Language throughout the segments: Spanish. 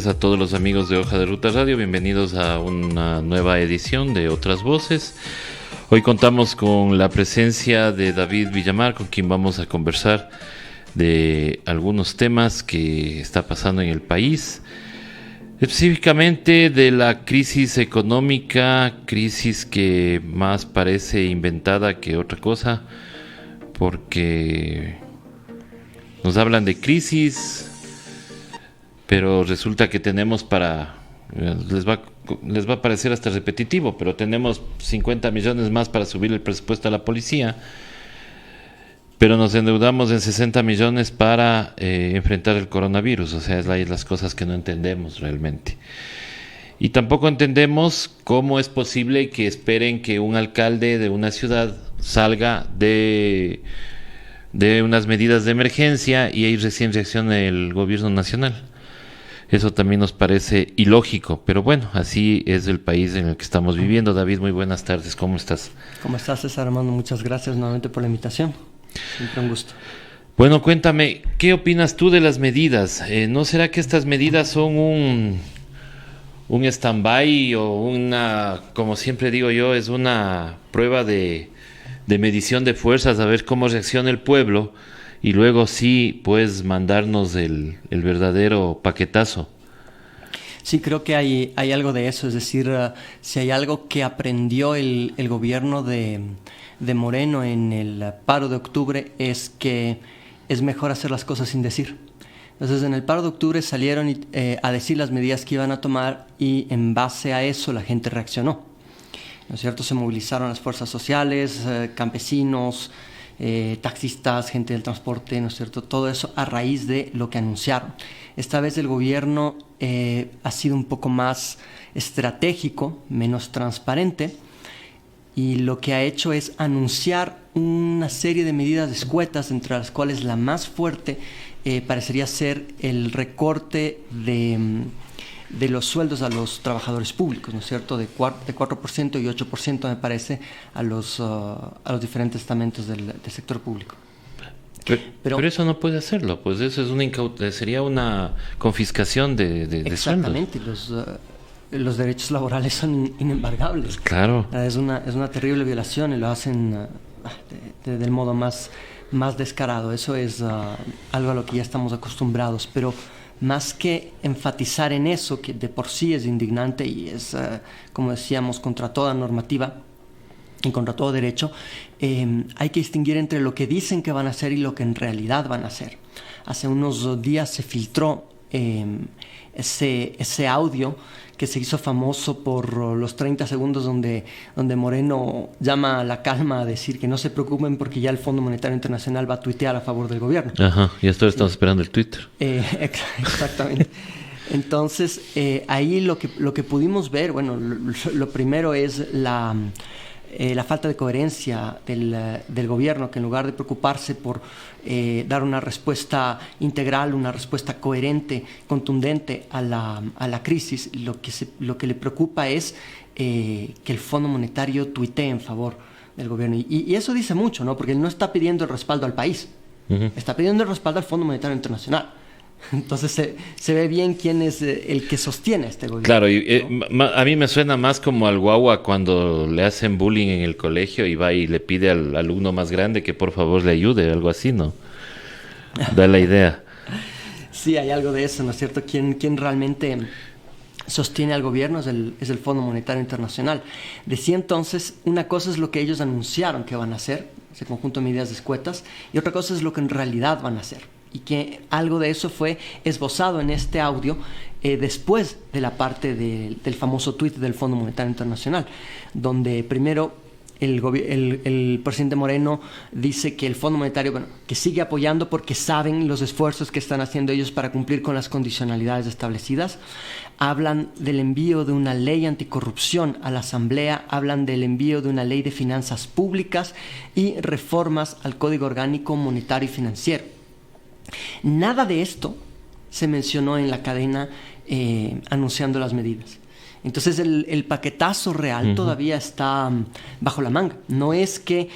a todos los amigos de Hoja de Ruta Radio. Bienvenidos a una nueva edición de Otras Voces. Hoy contamos con la presencia de David Villamar, con quien vamos a conversar de algunos temas que está pasando en el país, específicamente de la crisis económica, crisis que más parece inventada que otra cosa, porque nos hablan de crisis, pero resulta que tenemos les va a parecer hasta repetitivo, pero tenemos 50 millones más para subir el presupuesto a la policía, pero nos endeudamos en 60 millones para enfrentar el coronavirus. O sea, es las cosas que no entendemos realmente. Y tampoco entendemos cómo es posible que esperen que un alcalde de una ciudad salga de unas medidas de emergencia y ahí recién reaccione el gobierno nacional. Eso también nos parece ilógico, pero bueno, así es el país en el que estamos viviendo. David, muy buenas tardes, ¿cómo estás? ¿Cómo estás, César Armando? Muchas gracias nuevamente por la invitación. Siempre un gusto. Bueno, cuéntame, ¿qué opinas tú de las medidas? ¿No será que estas medidas son un stand-by o una, como siempre digo yo, es una prueba de medición de fuerzas, a ver cómo reacciona el pueblo? Y luego sí, pues mandarnos el verdadero paquetazo. Sí, creo que hay algo de eso. Es decir, si hay algo que aprendió el gobierno de Moreno en el paro de octubre, es que es mejor hacer las cosas sin decir. Entonces, en el paro de octubre salieron a decir las medidas que iban a tomar y en base a eso la gente reaccionó. ¿No es cierto? Se movilizaron las fuerzas sociales, campesinos, taxistas, gente del transporte, ¿no es cierto? Todo eso a raíz de lo que anunciaron. Esta vez el gobierno ha sido un poco más estratégico, menos transparente, y lo que ha hecho es anunciar una serie de medidas escuetas, entre las cuales la más fuerte parecería ser el recorte de los sueldos a los trabajadores públicos, ¿no es cierto? De 4% y 8% me parece a los diferentes estamentos del sector público. Pero eso no puede hacerlo, pues eso es sería una confiscación de sueldos. Exactamente, los derechos laborales son inembargables. Claro. Es una terrible violación y lo hacen del modo más descarado. Eso es algo a lo que ya estamos acostumbrados, pero más que enfatizar en eso, que de por sí es indignante y es, como decíamos, contra toda normativa y contra todo derecho, hay que distinguir entre lo que dicen que van a hacer y lo que en realidad van a hacer. Hace unos días se filtró ese audio que se hizo famoso por los 30 segundos donde Moreno llama a la calma a decir que no se preocupen porque ya el Fondo Monetario Internacional va a tuitear a favor del gobierno. Ajá, y hasta ahora estamos esperando el Twitter. Exactamente. Entonces, ahí lo que pudimos ver, bueno, lo primero es la falta de coherencia del gobierno, que en lugar de preocuparse por dar una respuesta integral, una respuesta coherente, contundente a la crisis, lo que le preocupa es que el Fondo Monetario tuitee en favor del gobierno. Y eso dice mucho, ¿no? Porque él no está pidiendo el respaldo al país, está pidiendo el respaldo al Fondo Monetario Internacional. Entonces se ve bien quién es el que sostiene este gobierno. Claro, ¿no? A mí me suena más como al guagua cuando le hacen bullying en el colegio y va y le pide al alumno más grande que por favor le ayude, algo así, ¿no? Da la idea. Sí, hay algo de eso, ¿no es cierto? ¿Quién realmente sostiene al gobierno? Es el Fondo Monetario Internacional. Decía entonces, una cosa es lo que ellos anunciaron que van a hacer, ese conjunto de medidas escuetas, y otra cosa es lo que en realidad van a hacer. Y que algo de eso fue esbozado en este audio después de la parte del famoso tuit del Fondo Monetario Internacional, donde primero el presidente Moreno dice que el Fondo Monetario, que sigue apoyando porque saben los esfuerzos que están haciendo ellos para cumplir con las condicionalidades establecidas. Hablan del envío de una ley anticorrupción a la Asamblea, hablan del envío de una ley de finanzas públicas y reformas al Código Orgánico Monetario y Financiero. Nada de esto se mencionó en la cadena anunciando las medidas. Entonces el paquetazo real todavía está bajo la manga. No es que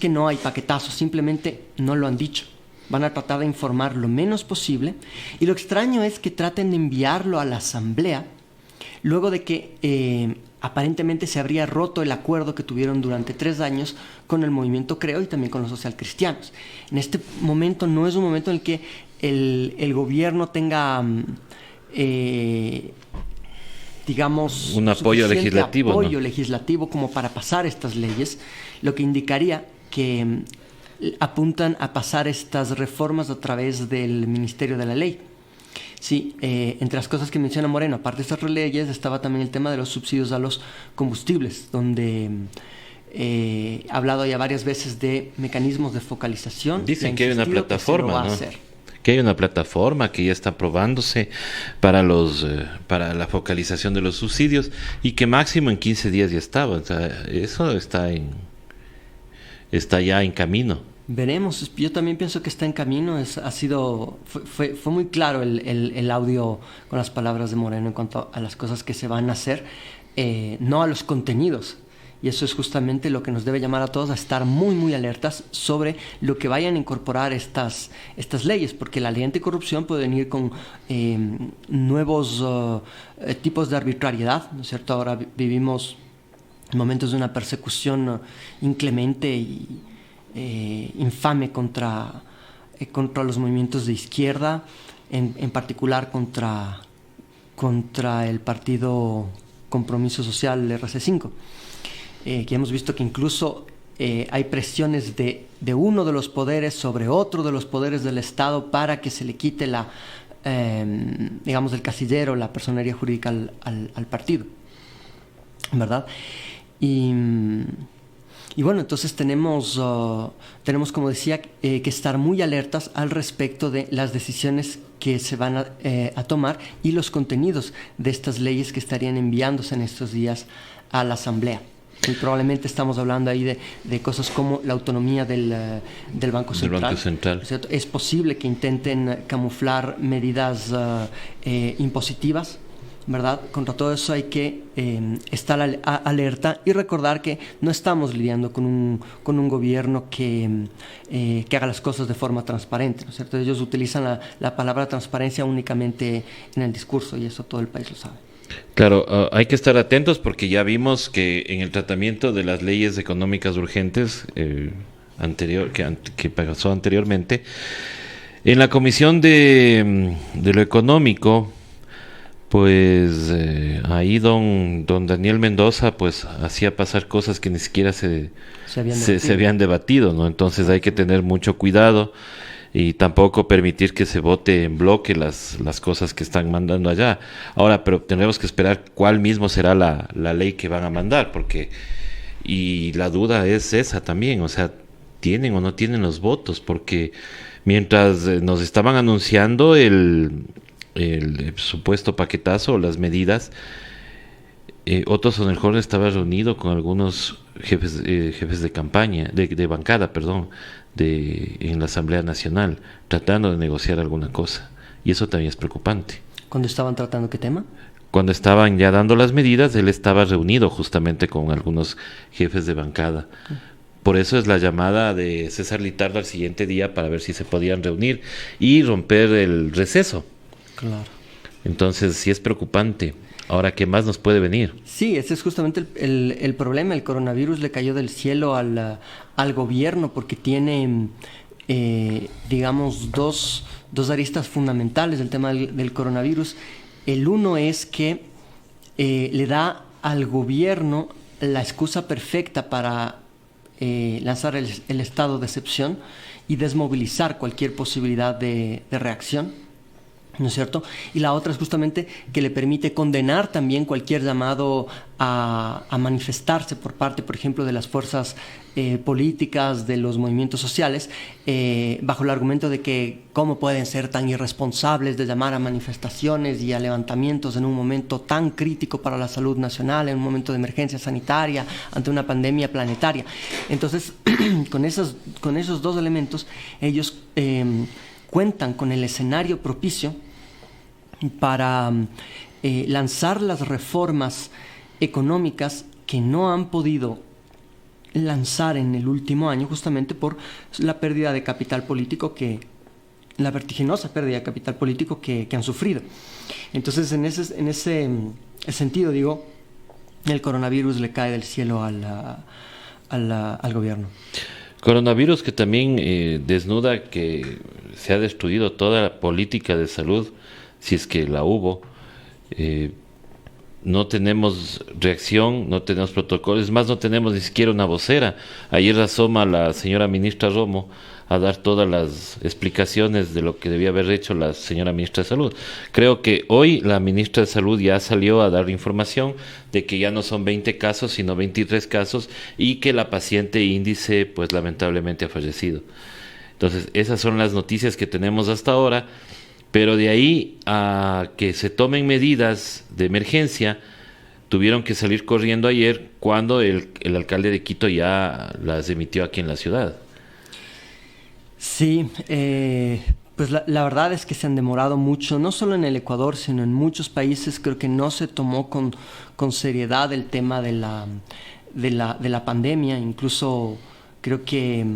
no hay paquetazo, simplemente no lo han dicho. van a tratar de informar lo menos posible, y lo extraño es que traten de enviarlo a la Asamblea luego de que aparentemente se habría roto el acuerdo que tuvieron durante 3 años con el movimiento Creo y también con los socialcristianos. En este momento no es un momento en el que el gobierno tenga digamos, un apoyo legislativo, apoyo legislativo como para pasar estas leyes, lo que indicaría que apuntan a pasar estas reformas a través del Ministerio de la Ley. Sí, entre las cosas que menciona Moreno, aparte de estas leyes, estaba también el tema de los subsidios a los combustibles, donde ha hablado ya varias veces de mecanismos de focalización. Dicen que hay una plataforma, ¿no? Que hay una plataforma que ya está probándose para la focalización de los subsidios y que máximo en 15 días ya estaba. O sea, eso está ya en camino. Veremos, yo también pienso que está en camino. Fue muy claro el audio con las palabras de Moreno en cuanto a las cosas que se van a hacer, no a los contenidos. Y eso es justamente lo que nos debe llamar a todos a estar muy, muy alertas sobre lo que vayan a incorporar estas leyes, porque la ley anticorrupción puede venir con nuevos tipos de arbitrariedad, ¿no es cierto? Ahora vivimos momentos de una persecución inclemente y infame contra los movimientos de izquierda, en particular contra el partido Compromiso Social RC5. Que hemos visto que incluso hay presiones de uno de los poderes sobre otro de los poderes del Estado para que se le quite digamos, el casillero, la personería jurídica al partido, ¿verdad? Y bueno, entonces tenemos, como decía, que estar muy alertas al respecto de las decisiones que se van a tomar y los contenidos de estas leyes que estarían enviándose en estos días a la Asamblea. Y probablemente estamos hablando ahí de cosas como la autonomía del Banco Central. ¿Cierto? Es posible que intenten camuflar medidas impositivas, ¿verdad? Contra todo eso hay que estar alerta y recordar que no estamos lidiando con un gobierno que haga las cosas de forma transparente, ¿no es cierto? Ellos utilizan la palabra transparencia únicamente en el discurso y eso todo el país lo sabe. Claro, hay que estar atentos porque ya vimos que en el tratamiento de las leyes económicas urgentes que pasó anteriormente, en la Comisión de lo Económico, pues ahí don Daniel Mendoza pues hacía pasar cosas que ni siquiera se habían debatido, ¿no? Entonces hay que tener mucho cuidado y tampoco permitir que se vote en bloque las cosas que están mandando allá. Ahora, pero tendremos que esperar cuál mismo será la ley que van a mandar, y la duda es esa también, o sea, ¿tienen o no tienen los votos? Porque mientras nos estaban anunciando el supuesto paquetazo o las medidas, Otto Sonnenhorn estaba reunido con algunos jefes de campaña, de bancada, perdón, en la Asamblea Nacional, tratando de negociar alguna cosa. Y eso también es preocupante. ¿Cuándo estaban tratando qué tema? Cuando estaban ya dando las medidas, él estaba reunido justamente con algunos jefes de bancada. Por eso es la llamada de César Litardo al siguiente día para ver si se podían reunir y romper el receso. Claro. Entonces sí es preocupante. Ahora, ¿qué más nos puede venir? Sí, ese es justamente el problema. El coronavirus le cayó del cielo al gobierno porque tiene, digamos, dos aristas fundamentales del tema del coronavirus. El uno es que le da al gobierno la excusa perfecta para lanzar el estado de excepción y desmovilizar cualquier posibilidad de reacción, ¿no es cierto? Y la otra es justamente que le permite condenar también cualquier llamado a manifestarse por parte, por ejemplo, de las fuerzas políticas, de los movimientos sociales, bajo el argumento de que cómo pueden ser tan irresponsables de llamar a manifestaciones y a levantamientos en un momento tan crítico para la salud nacional, en un momento de emergencia sanitaria, ante una pandemia planetaria. Entonces, con esos dos elementos, ellos cuentan con el escenario propicio para lanzar las reformas económicas que no han podido lanzar en el último año, justamente por la pérdida de capital político que la vertiginosa pérdida de capital político que han sufrido. Entonces, en ese sentido, digo, el coronavirus le cae del cielo al gobierno. Coronavirus que también desnuda que se ha destruido toda la política de salud, si es que la hubo. No tenemos reacción, no tenemos protocolos, es más, no tenemos ni siquiera una vocera. Ayer asoma la señora ministra Romo a dar todas las explicaciones de lo que debía haber hecho la señora ministra de Salud. Creo que hoy la ministra de Salud ya salió a dar información de que ya no son 20 casos, sino 23 casos, y que la paciente índice, pues lamentablemente ha fallecido. Entonces, esas son las noticias que tenemos hasta ahora, pero de ahí a que se tomen medidas de emergencia, tuvieron que salir corriendo ayer cuando el alcalde de Quito ya las emitió aquí en la ciudad. Sí, pues la verdad es que se han demorado mucho, no solo en el Ecuador, sino en muchos países. Creo que no se tomó con seriedad el tema de la pandemia. Incluso creo que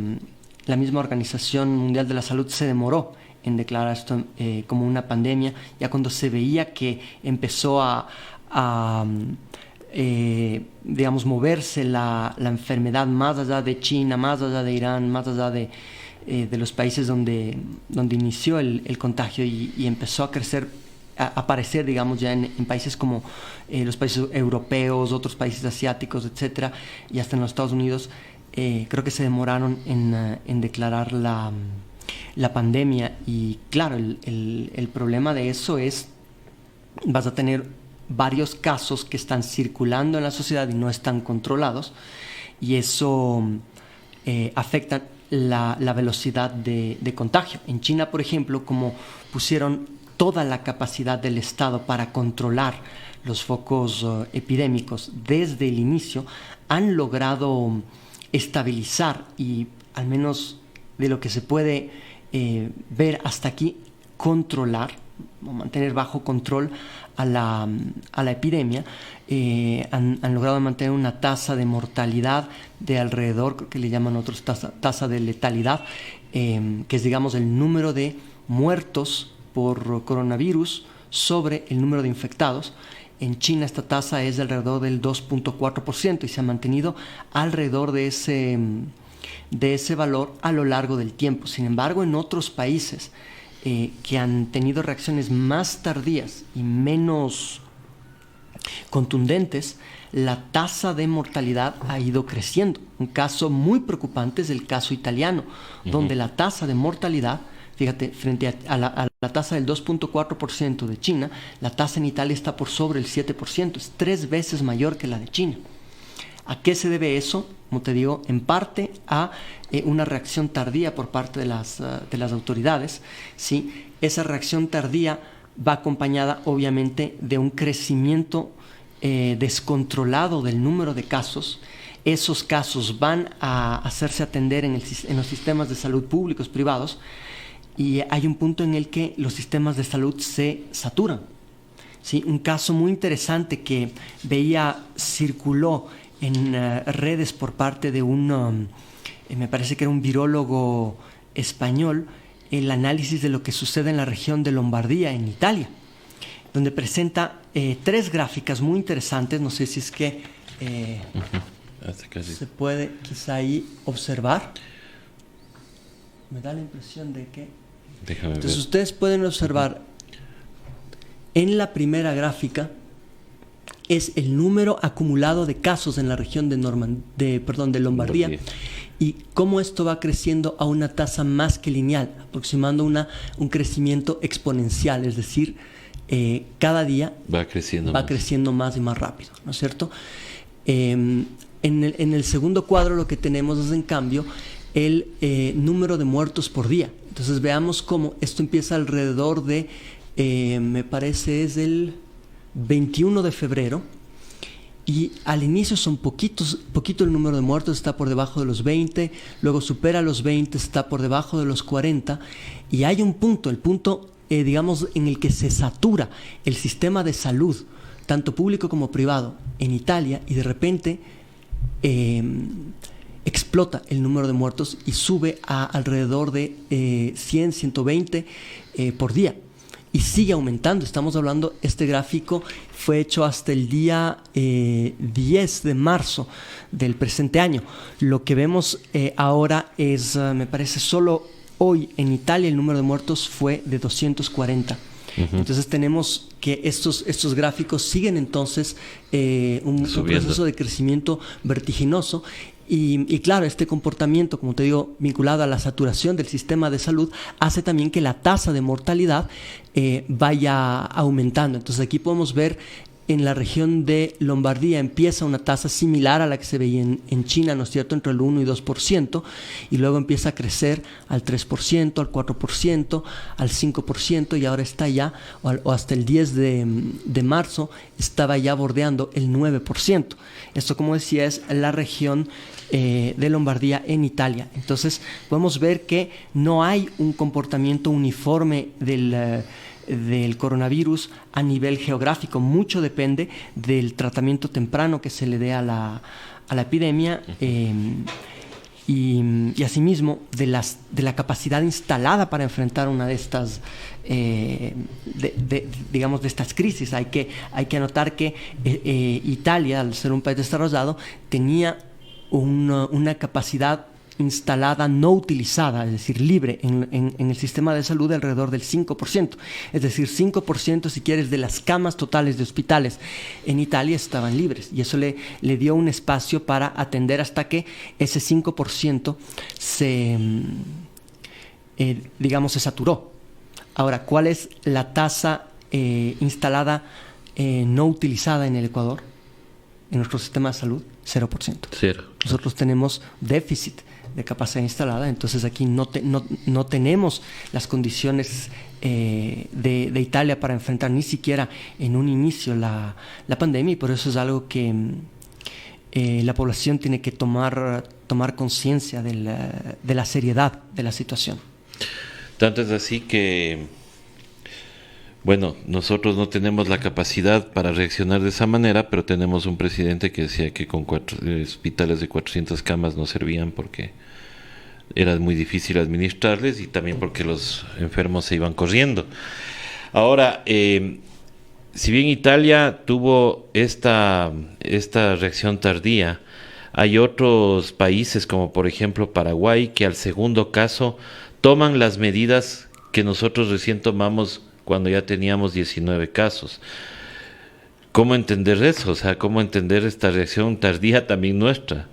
la misma Organización Mundial de la Salud se demoró en declarar esto como una pandemia, ya cuando se veía que empezó digamos, moverse la enfermedad más allá de China, más allá de Irán, más allá de los países donde inició el contagio, y empezó a crecer, a aparecer, digamos, ya en países como los países europeos, otros países asiáticos, etcétera, y hasta en los Estados Unidos. Creo que se demoraron en declarar la pandemia, y claro, el problema de eso es, vas a tener varios casos que están circulando en la sociedad y no están controlados, y eso afecta la velocidad de contagio. En China, por ejemplo, como pusieron toda la capacidad del Estado para controlar los focos epidémicos desde el inicio, han logrado estabilizar, y al menos de lo que se puede ver hasta aquí, controlar o mantener bajo control a la epidemia. Han logrado mantener una tasa de mortalidad de alrededor, creo que le llaman otros tasa de letalidad, que es, digamos, el número de muertos por coronavirus sobre el número de infectados. En China esta tasa es de alrededor del 2.4% y se ha mantenido alrededor de ese valor a lo largo del tiempo. Sin embargo, en otros países que han tenido reacciones más tardías y menos contundentes, la tasa de mortalidad ha ido creciendo. Un caso muy preocupante es el caso italiano, donde la tasa de mortalidad, fíjate, frente a la tasa del 2.4% de China, la tasa en Italia está por sobre el 7%, es 3 veces mayor que la de China. ¿A qué se debe eso? Como te digo, en parte a una reacción tardía por parte de las autoridades, ¿sí? Esa reacción tardía va acompañada, obviamente, de un crecimiento descontrolado del número de casos. Esos casos van a hacerse atender en los sistemas de salud públicos, privados, y hay un punto en el que los sistemas de salud se saturan, ¿sí? Un caso muy interesante que circuló en redes por parte de me parece que era un virólogo español, el análisis de lo que sucede en la región de Lombardía, en Italia, donde presenta 3 gráficas muy interesantes. No sé si es que se puede quizá ahí observar. Me da la impresión de que... Entonces ustedes pueden observar en la primera gráfica es el número acumulado de casos en la región de Lombardía, y cómo esto va creciendo a una tasa más que lineal, aproximando un crecimiento exponencial, es decir, cada día va creciendo más y más rápido, ¿no es cierto? En el segundo cuadro lo que tenemos es, en cambio, el número de muertos por día. Entonces veamos cómo esto empieza alrededor de, me parece es el 21 de febrero, y al inicio son poquito el número de muertos, está por debajo de los 20, luego supera los 20, está por debajo de los 40, y hay un punto, digamos, en el que se satura el sistema de salud, tanto público como privado, en Italia, y de repente explota el número de muertos y sube a alrededor de 100, 120 por día. Y sigue aumentando. Estamos hablando, este gráfico fue hecho hasta el día 10 de marzo del presente año. Lo que vemos ahora es, me parece, solo hoy en Italia el número de muertos fue de 240. Entonces tenemos que estos gráficos siguen entonces un proceso de crecimiento vertiginoso. Y claro, este comportamiento, como te digo, vinculado a la saturación del sistema de salud, hace también que la tasa de mortalidad vaya aumentando. Entonces aquí podemos ver en la región de Lombardía empieza una tasa similar a la que se veía en China, ¿no es cierto?, entre el 1 y 2%, y luego empieza a crecer al 3%, al 4%, al 5%, y ahora está ya, o hasta el 10 de marzo, estaba ya bordeando el 9%. Esto, como decía, es la región de Lombardía en Italia. Entonces podemos ver que no hay un comportamiento uniforme del coronavirus a nivel geográfico. Mucho depende del tratamiento temprano que se le dé a la epidemia y asimismo de la capacidad instalada para enfrentar una de estas digamos de estas crisis. Hay que anotar que Italia, al ser un país desarrollado, tenía una capacidad instalada no utilizada, es decir, libre en el sistema de salud de alrededor del 5%. Es decir, 5%, si quieres, de las camas totales de hospitales en Italia estaban libres, y eso le dio un espacio para atender hasta que ese 5% digamos, se saturó. Ahora, ¿cuál es la tasa instalada no utilizada en el Ecuador? En nuestro sistema de salud, 0%. Cero. Nosotros tenemos déficit de capacidad instalada, entonces aquí no tenemos las condiciones de Italia para enfrentar ni siquiera en un inicio la pandemia, y por eso es algo que la población tiene que tomar conciencia de la seriedad de la situación. Tanto es así que, bueno, nosotros no tenemos la capacidad para reaccionar de esa manera, pero tenemos un presidente que decía que con hospitales de 400 camas no servían porque era muy difícil administrarles y también porque los enfermos se iban corriendo. Ahora, si bien Italia tuvo esta reacción tardía, hay otros países como por ejemplo Paraguay que al segundo caso toman las medidas que nosotros recién tomamos cuando ya teníamos 19 casos. ¿Cómo entender eso? O sea, ¿cómo entender esta reacción tardía también nuestra?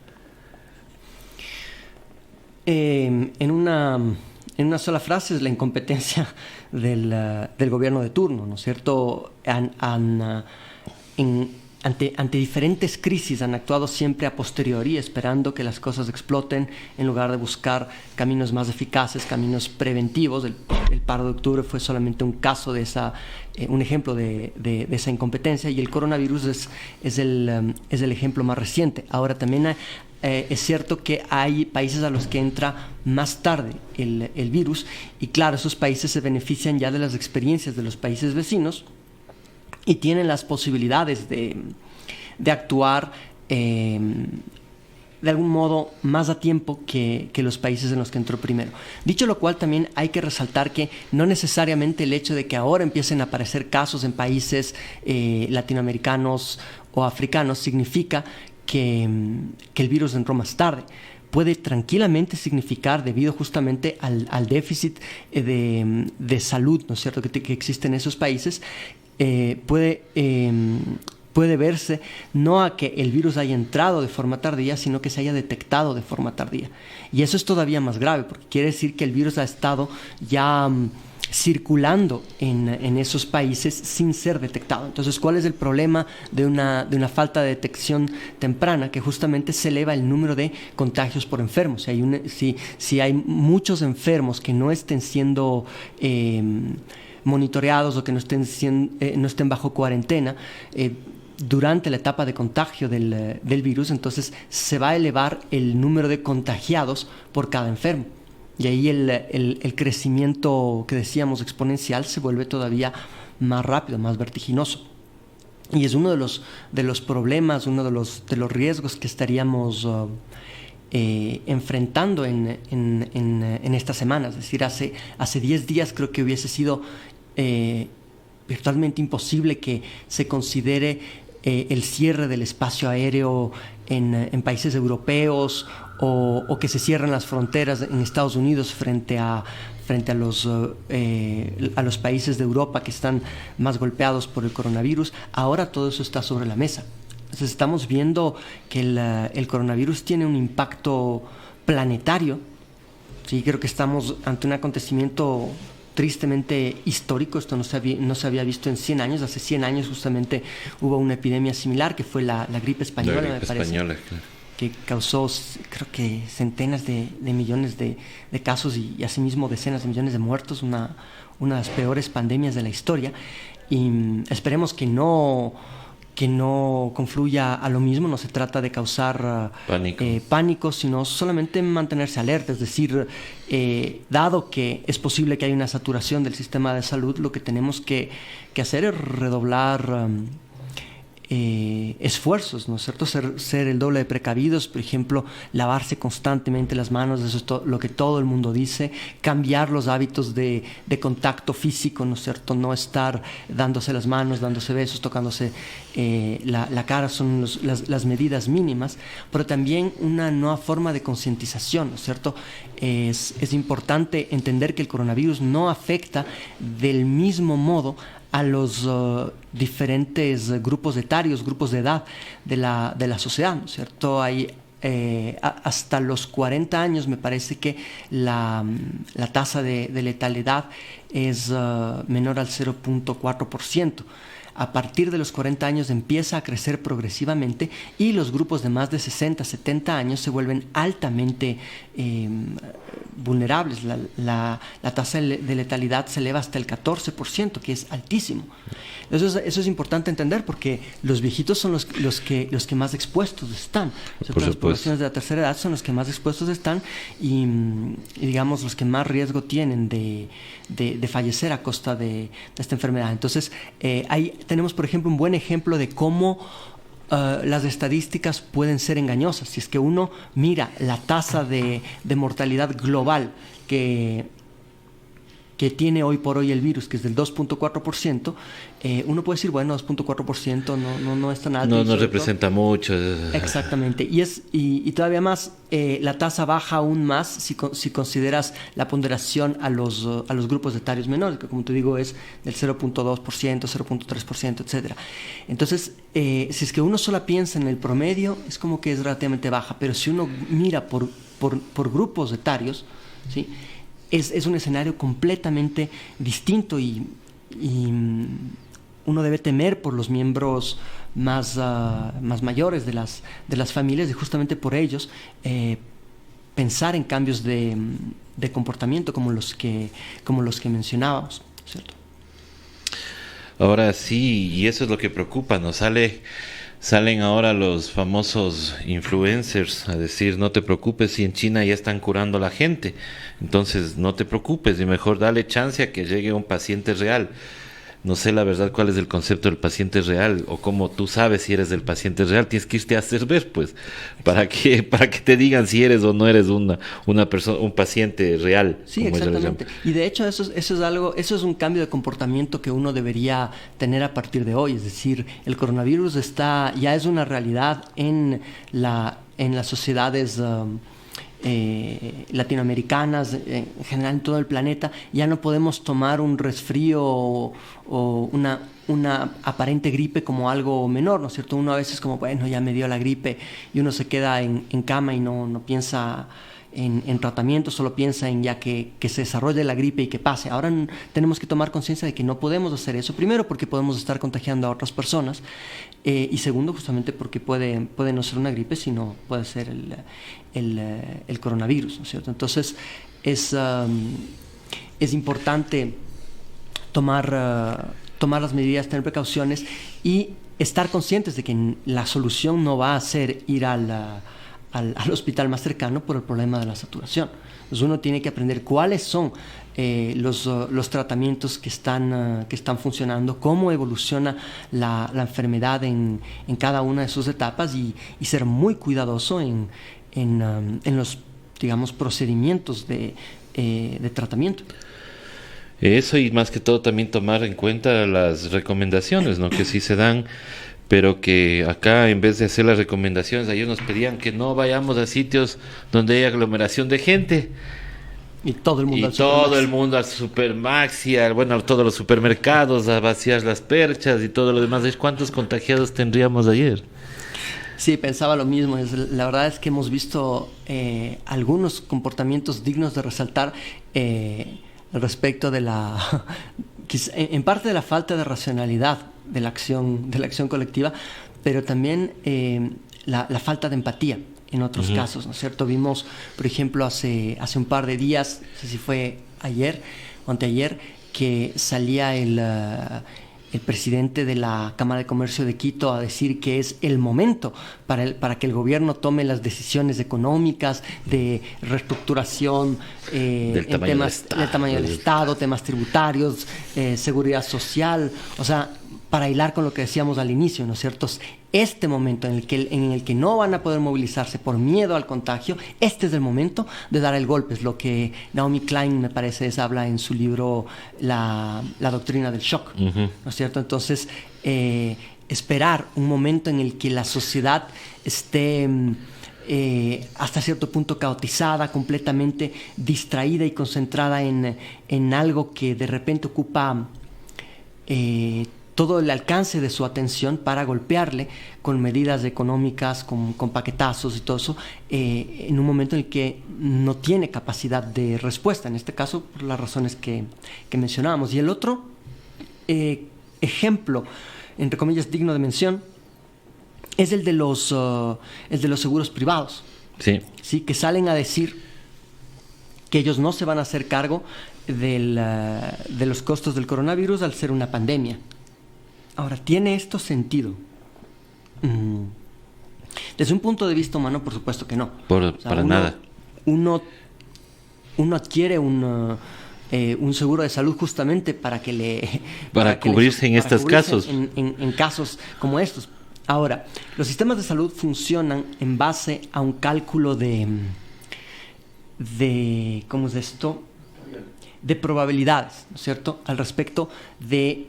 En una sola frase es la incompetencia del gobierno de turno, ¿no es cierto? Ante diferentes crisis han actuado siempre a posteriori, esperando que las cosas exploten en lugar de buscar caminos más eficaces, caminos preventivos. El paro de octubre fue solamente un caso de un ejemplo de esa incompetencia, y el coronavirus es el ejemplo más reciente. Ahora también es cierto que hay países a los que entra más tarde el virus, y claro, esos países se benefician ya de las experiencias de los países vecinos y tienen las posibilidades de actuar de algún modo más a tiempo que los países en los que entró primero. Dicho lo cual, también hay que resaltar que no necesariamente el hecho de que ahora empiecen a aparecer casos en países latinoamericanos o africanos significa que el virus entró más tarde. Puede tranquilamente significar, debido justamente al déficit de salud, ¿no es cierto?, que existe en esos países, puede verse no a que el virus haya entrado de forma tardía, sino que se haya detectado de forma tardía. Y eso es todavía más grave, porque quiere decir que el virus ha estado ya circulando en esos países sin ser detectado. Entonces, ¿cuál es el problema de una falta de detección temprana? Que justamente se eleva el número de contagios por enfermos. Si hay muchos enfermos que no estén siendo monitoreados o que no estén bajo cuarentena durante la etapa de contagio del virus, entonces se va a elevar el número de contagiados por cada enfermo. Y ahí el crecimiento que decíamos exponencial se vuelve todavía más rápido, más vertiginoso. Y es uno de los problemas, uno de los riesgos que estaríamos enfrentando en estas semanas. Es decir, hace 10 días creo que hubiese sido virtualmente imposible que se considere el cierre del espacio aéreo en países europeos o que se cierren las fronteras en Estados Unidos frente a los países de Europa que están más golpeados por el coronavirus. Ahora todo eso está sobre la mesa. Entonces estamos viendo que el coronavirus tiene un impacto planetario. Sí, creo que estamos ante un acontecimiento tristemente histórico. Esto no se había visto en 100 años. Hace 100 años justamente hubo una epidemia similar que fue la gripe española, me parece, claro, que causó creo que centenas de millones de casos y asimismo decenas de millones de muertos, una de las peores pandemias de la historia. Y esperemos que no confluya a lo mismo. No se trata de causar pánico, sino solamente mantenerse alerta. Es decir, dado que es posible que haya una saturación del sistema de salud, lo que tenemos que hacer es redoblar esfuerzos, ¿no es cierto? Ser el doble de precavidos. Por ejemplo, lavarse constantemente las manos, eso es lo que todo el mundo dice. Cambiar los hábitos de contacto físico, ¿no es cierto? No estar dándose las manos, dándose besos, tocándose la cara, son las medidas mínimas, pero también una nueva forma de concientización, ¿no es cierto? Es importante entender que el coronavirus no afecta del mismo modo a los diferentes grupos etarios, grupos de edad de la sociedad, ¿no es cierto? Hay hasta los 40 años me parece que la tasa de letalidad es menor al 0.4%. A partir de los 40 años empieza a crecer progresivamente y los grupos de más de 60, 70 años se vuelven altamente vulnerables. La tasa de letalidad se eleva hasta el 14%, que es altísimo. Eso es importante entender porque los viejitos son los que más expuestos están. Las poblaciones de la tercera edad son los que más expuestos están y digamos los que más riesgo tienen de fallecer a costa de esta enfermedad. Entonces, ahí tenemos, por ejemplo, un buen ejemplo de cómo las estadísticas pueden ser engañosas. Si es que uno mira la tasa de mortalidad global que tiene hoy por hoy el virus, que es del 2.4%, uno puede decir, bueno, 2.4% no es tan alto. No representa mucho. Exactamente. Y todavía más, la tasa baja aún más si consideras la ponderación a los grupos etarios menores, que como te digo es del 0.2%, 0.3%, etc. Entonces, si es que uno solo piensa en el promedio, es como que es relativamente baja, pero si uno mira por grupos etarios, ¿sí?, es un escenario completamente distinto y uno debe temer por los miembros más mayores de las familias y justamente por ellos pensar en cambios de comportamiento como los que mencionábamos, ¿cierto? Ahora sí, y eso es lo que preocupa, nos salen ahora los famosos influencers a decir no te preocupes si en China ya están curando a la gente, entonces no te preocupes y mejor dale chance a que llegue un paciente real. No sé la verdad cuál es el concepto del paciente real o cómo tú sabes si eres del paciente real. Tienes que irte a hacer ver, pues, para que te digan si eres o no eres una persona, un paciente real. Sí, exactamente. Y de hecho eso es un cambio de comportamiento que uno debería tener a partir de hoy. Es decir, el coronavirus ya es una realidad en las sociedades latinoamericanas, en general en todo el planeta. Ya no podemos tomar un resfrío o una aparente gripe como algo menor, ¿no es cierto? Uno a veces como, bueno, ya me dio la gripe y uno se queda en cama y no piensa en tratamiento, solo piensa en ya que se desarrolle la gripe y que pase. Ahora tenemos que tomar conciencia de que no podemos hacer eso, primero porque podemos estar contagiando a otras personas y segundo justamente porque puede no ser una gripe, sino puede ser el coronavirus, ¿no es cierto? Entonces es importante tomar las medidas, tener precauciones y estar conscientes de que la solución no va a ser ir al hospital más cercano por el problema de la saturación. Entonces uno tiene que aprender cuáles son los tratamientos que están funcionando, cómo evoluciona la enfermedad en cada una de sus etapas y ser muy cuidadoso en en los, digamos, procedimientos de tratamiento. Eso, y más que todo también tomar en cuenta las recomendaciones, ¿no? Que sí se dan, pero que acá en vez de hacer las recomendaciones, ellos nos pedían que no vayamos a sitios donde hay aglomeración de gente. Y todo el mundo Y todo el mundo al Supermax y a todos los supermercados a vaciar las perchas y todo lo demás. ¿Cuántos contagiados tendríamos ayer? Sí, pensaba lo mismo. La verdad es que hemos visto algunos comportamientos dignos de resaltar respecto de en parte de la falta de racionalidad de la acción colectiva, pero también la falta de empatía en otros casos, ¿no es cierto? Vimos, por ejemplo, hace un par de días, no sé si fue ayer o anteayer, que salía el presidente de la Cámara de Comercio de Quito a decir que es el momento para que el gobierno tome las decisiones económicas de reestructuración del tamaño del Estado, temas tributarios, seguridad social, o sea, para hilar con lo que decíamos al inicio, ¿no es cierto? Este momento en el que no van a poder movilizarse por miedo al contagio, este es el momento de dar el golpe. Es lo que Naomi Klein, me parece, habla en su libro La doctrina del shock, ¿no es cierto? Entonces, esperar un momento en el que la sociedad esté hasta cierto punto caotizada, completamente distraída y concentrada en algo que de repente ocupa todo el alcance de su atención para golpearle con medidas económicas, con paquetazos y todo eso, en un momento en el que no tiene capacidad de respuesta, en este caso por las razones que mencionábamos. Y el otro ejemplo, entre comillas, digno de mención, es el de los seguros privados. Sí. Sí, que salen a decir que ellos no se van a hacer cargo de los costos del coronavirus al ser una pandemia. Ahora, ¿tiene esto sentido? Desde un punto de vista humano, por supuesto que no. Para nada. Uno adquiere un seguro de salud justamente para cubrirse en estos casos. En casos como estos. Ahora, los sistemas de salud funcionan en base a un cálculo de ¿cómo es esto? De probabilidades, ¿no es cierto? Al respecto de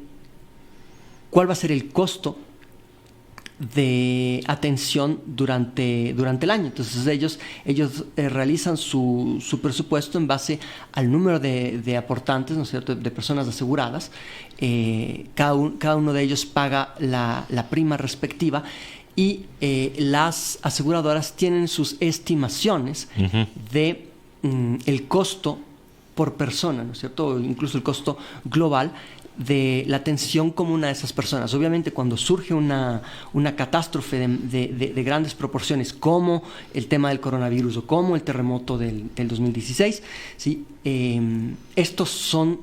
cuál va a ser el costo de atención durante el año. Entonces ellos realizan su presupuesto en base al número de aportantes, ¿no es cierto?, de personas aseguradas. Cada uno de ellos paga la prima respectiva y las aseguradoras tienen sus estimaciones de el costo por persona, ¿no es cierto?, incluso el costo global de la atención común a esas personas. Obviamente, cuando surge una catástrofe de grandes proporciones, como el tema del coronavirus o como el terremoto del 2016, ¿sí? Estos son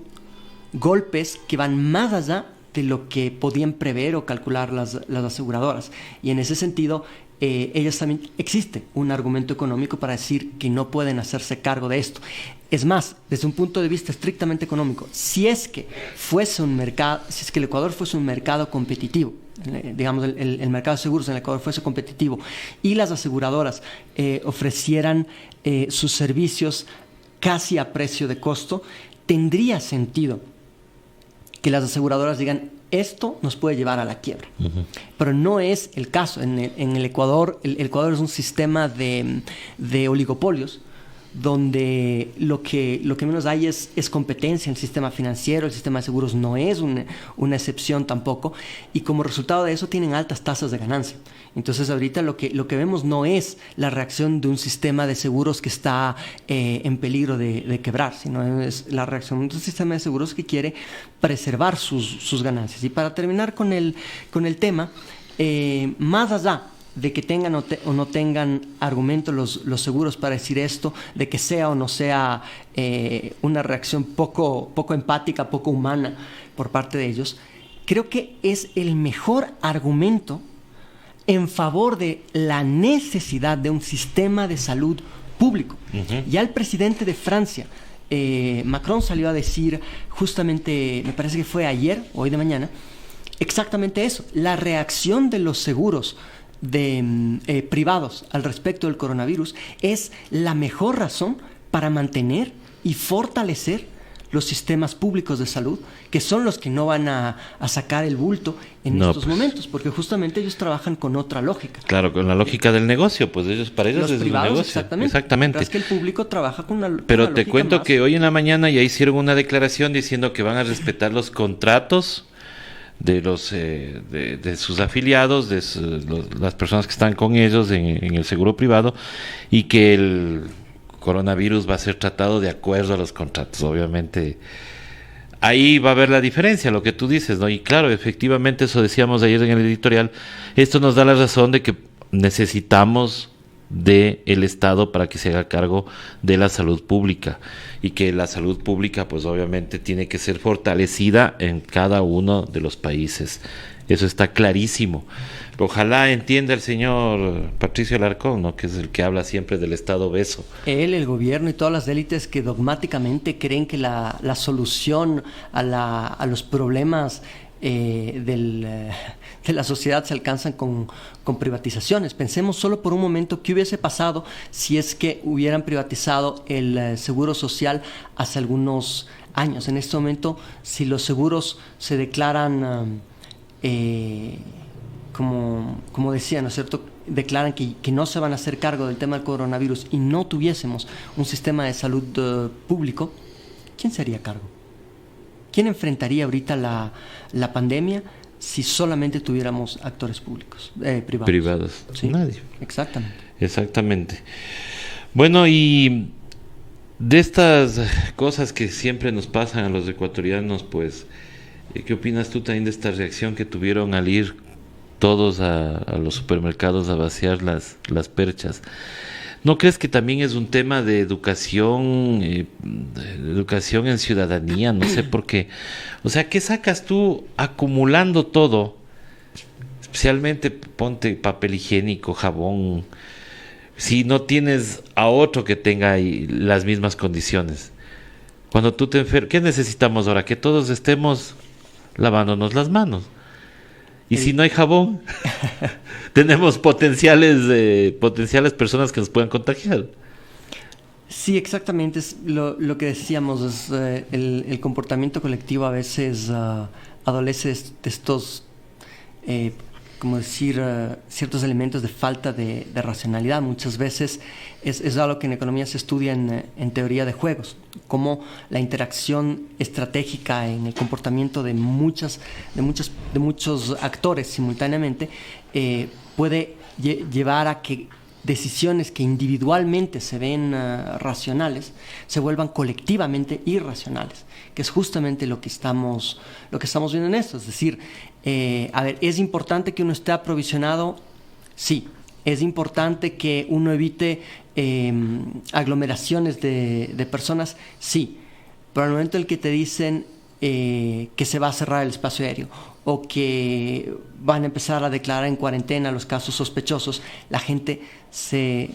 golpes que van más allá de lo que podían prever o calcular las aseguradoras. Y en ese sentido, ellas también existe un argumento económico para decir que no pueden hacerse cargo de esto. Es más, desde un punto de vista estrictamente económico, si es que el Ecuador fuese un mercado competitivo, digamos el mercado de seguros en el Ecuador fuese competitivo y las aseguradoras ofrecieran sus servicios casi a precio de costo, tendría sentido que las aseguradoras digan: esto nos puede llevar a la quiebra. Pero no es el caso. En el Ecuador, el Ecuador es un sistema de oligopolios, donde lo que menos hay es competencia en el sistema financiero. El sistema de seguros no es una excepción tampoco, y como resultado de eso tienen altas tasas de ganancia. Entonces ahorita lo que vemos no es la reacción de un sistema de seguros que está en peligro de quebrar, sino es la reacción de un sistema de seguros que quiere preservar sus ganancias. Y para terminar con el tema, más allá de que tengan o no tengan argumentos los seguros para decir esto, de que sea o no sea una reacción poco empática, poco humana por parte de ellos, creo que es el mejor argumento en favor de la necesidad de un sistema de salud público. Ya el presidente de Francia, Macron, salió a decir justamente, me parece que fue ayer o hoy de mañana, exactamente eso. La reacción de los seguros privados al respecto del coronavirus es la mejor razón para mantener y fortalecer los sistemas públicos de salud, que son los que no van a sacar el bulto en estos momentos, porque justamente ellos trabajan con otra lógica. Claro, con la lógica del negocio, pues para ellos los es privados, un negocio. Exactamente. Es que el público trabaja con una Pero te cuento que hoy en la mañana ya hicieron una declaración diciendo que van a respetar los contratos de los de sus afiliados, las personas que están con ellos en el seguro privado, y que el coronavirus va a ser tratado de acuerdo a los contratos. Obviamente ahí va a haber la diferencia, lo que tú dices, ¿no? Y claro, efectivamente, eso decíamos ayer en el editorial, esto nos da la razón de que necesitamos de el Estado para que se haga cargo de la salud pública, y que la salud pública pues obviamente tiene que ser fortalecida en cada uno de los países. Eso está clarísimo. Ojalá entienda el señor Patricio Alarcón, ¿no? Que es el que habla siempre del Estado obeso. Él, el gobierno y todas las élites que dogmáticamente creen que la solución a los problemas de la sociedad se alcanzan con privatizaciones. Pensemos solo por un momento qué hubiese pasado si es que hubieran privatizado el seguro social hace algunos años. En este momento, si los seguros se declaran como decía, ¿no es cierto?, declaran que no se van a hacer cargo del tema del coronavirus y no tuviésemos un sistema de salud público, ¿quién se haría cargo? ¿Quién enfrentaría ahorita la pandemia si solamente tuviéramos actores públicos, privados? ¿Sí? Nadie. Exactamente. Bueno, y de estas cosas que siempre nos pasan a los ecuatorianos, pues, ¿qué opinas tú también de esta reacción que tuvieron al ir todos a los supermercados a vaciar las perchas? ¿No crees que también es un tema de educación en ciudadanía? No sé por qué. O sea, ¿qué sacas tú acumulando todo? Especialmente ponte papel higiénico, jabón, si no tienes a otro que tenga las mismas condiciones. Cuando tú te enfermas, ¿qué necesitamos ahora? Que todos estemos lavándonos las manos. Y si no hay jabón, tenemos potenciales personas que nos puedan contagiar. Sí, exactamente. Es lo que decíamos, es, el comportamiento colectivo a veces adolece de estos, ciertos elementos de falta de racionalidad. Muchas veces es algo que en economía se estudia en teoría de juegos, cómo la interacción estratégica en el comportamiento de muchos actores simultáneamente puede llevar a que decisiones que individualmente se ven racionales se vuelvan colectivamente irracionales, que es justamente lo que estamos viendo en esto. Es decir, ¿es importante que uno esté aprovisionado? Sí. Es importante que uno evite aglomeraciones de personas, sí. Pero al momento en el que te dicen que se va a cerrar el espacio aéreo o que van a empezar a declarar en cuarentena los casos sospechosos, la gente se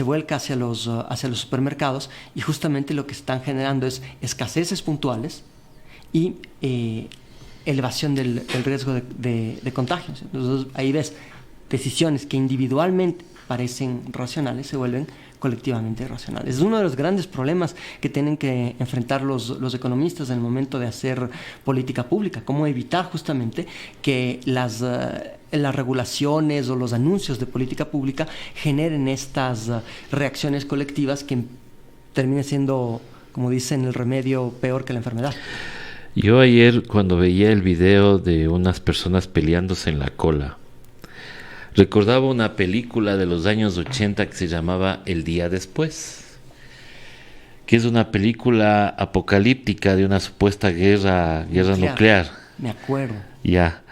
vuelca hacia los supermercados, y justamente lo que están generando es escaseces puntuales y elevación del riesgo de contagios. Entonces ahí ves, decisiones que individualmente parecen racionales se vuelven colectivamente irracionales. Es uno de los grandes problemas que tienen que enfrentar los economistas en el momento de hacer política pública, cómo evitar justamente que las regulaciones o los anuncios de política pública generen estas reacciones colectivas que terminen siendo, como dicen, el remedio peor que la enfermedad. Yo ayer, cuando veía el video de unas personas peleándose en la cola, recordaba una película de los años 80 que se llamaba El día después, que es una película apocalíptica de una supuesta guerra nuclear. Me acuerdo. Ya.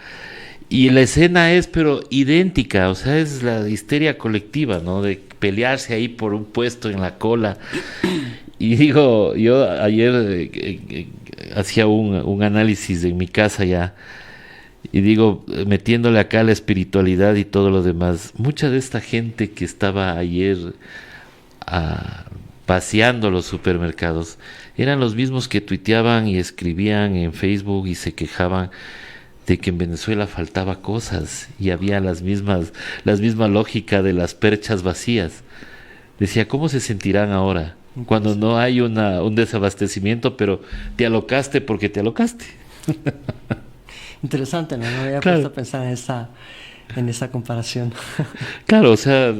Y la escena es pero idéntica, o sea, es la histeria colectiva, ¿no? De pelearse ahí por un puesto en la cola. Y digo, yo ayer hacía un análisis en mi casa ya, y digo, metiéndole acá la espiritualidad y todo lo demás, mucha de esta gente que estaba ayer paseando los supermercados eran los mismos que tuiteaban y escribían en Facebook y se quejaban de que en Venezuela faltaba cosas y había la misma lógica de las perchas vacías. Decía, ¿cómo se sentirán ahora cuando no hay un desabastecimiento, pero te alocaste porque te alocaste? Interesante, ¿no? No me había Claro. puesto a pensar en esa comparación. Claro, o sea,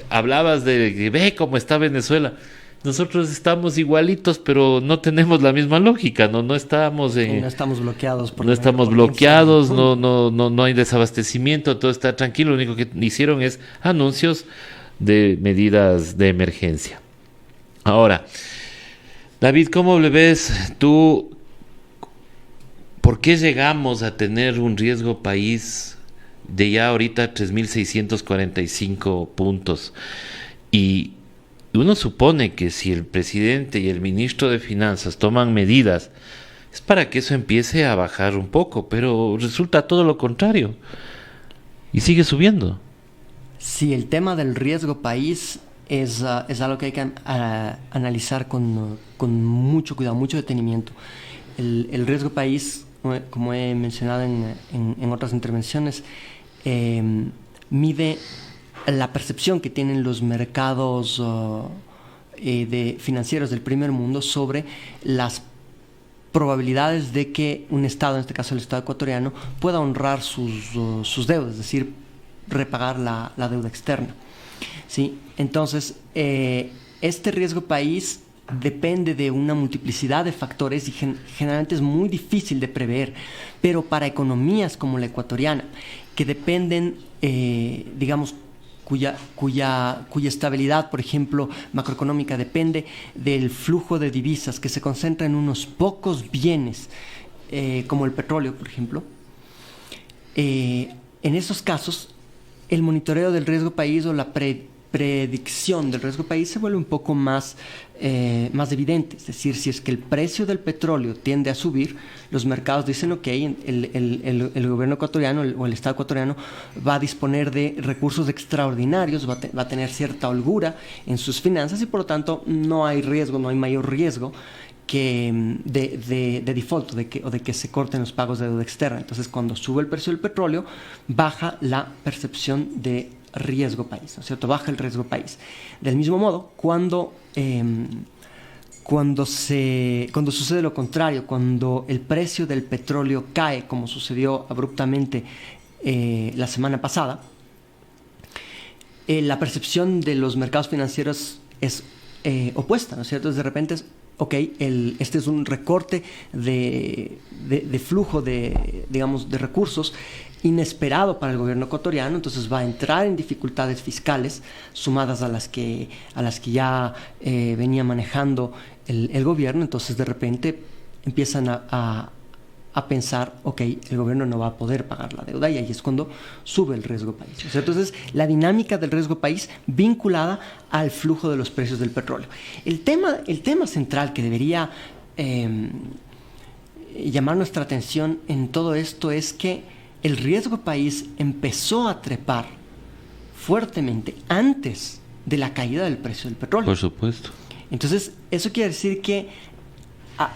hablabas de que ve cómo está Venezuela. Nosotros estamos igualitos, pero no tenemos la misma lógica, no estamos Y no estamos bloqueados por no la mayor estamos potencia bloqueados, del no, mundo. no hay desabastecimiento, todo está tranquilo. Lo único que hicieron es anuncios de medidas de emergencia. Ahora, David, ¿cómo le ves tú? ¿Por qué llegamos a tener un riesgo país de ya ahorita 3.645 puntos? Y uno supone que si el presidente y el ministro de Finanzas toman medidas, es para que eso empiece a bajar un poco, pero resulta todo lo contrario. Y sigue subiendo. Sí, el tema del riesgo país es algo que hay que analizar con mucho cuidado, mucho detenimiento. El riesgo país, como he mencionado en otras intervenciones, mide la percepción que tienen los mercados financieros del primer mundo sobre las probabilidades de que un Estado, en este caso el Estado ecuatoriano, pueda honrar sus deudas, es decir, repagar la deuda externa. ¿Sí? Entonces, este riesgo país depende de una multiplicidad de factores y generalmente es muy difícil de prever, pero para economías como la ecuatoriana, que dependen, digamos, cuya estabilidad, por ejemplo, macroeconómica, depende del flujo de divisas que se concentra en unos pocos bienes, como el petróleo, por ejemplo. En esos casos, el monitoreo del riesgo país o la predicción del riesgo país se vuelve un poco más evidente. Es decir, si es que el precio del petróleo tiende a subir, los mercados dicen, ok, el gobierno ecuatoriano o el Estado ecuatoriano va a disponer de recursos extraordinarios, va a tener cierta holgura en sus finanzas y por lo tanto no hay riesgo, no hay mayor riesgo de default o de que se corten los pagos de deuda externa. Entonces, cuando sube el precio del petróleo, baja la percepción de riesgo país, ¿no es cierto? Baja el riesgo país. Del mismo modo, cuando sucede lo contrario, cuando el precio del petróleo cae, como sucedió abruptamente la semana pasada, la percepción de los mercados financieros es opuesta, ¿no es cierto? De repente es, ok, este es un recorte de flujo digamos, de recursos inesperado para el gobierno ecuatoriano, entonces va a entrar en dificultades fiscales sumadas a las que ya venía manejando el gobierno. Entonces de repente empiezan a pensar, ok, el gobierno no va a poder pagar la deuda y ahí es cuando sube el riesgo país. O sea, entonces la dinámica del riesgo país vinculada al flujo de los precios del petróleo. El tema central que debería llamar nuestra atención en todo esto es que el riesgo país empezó a trepar fuertemente antes de la caída del precio del petróleo. Por supuesto. Entonces, eso quiere decir que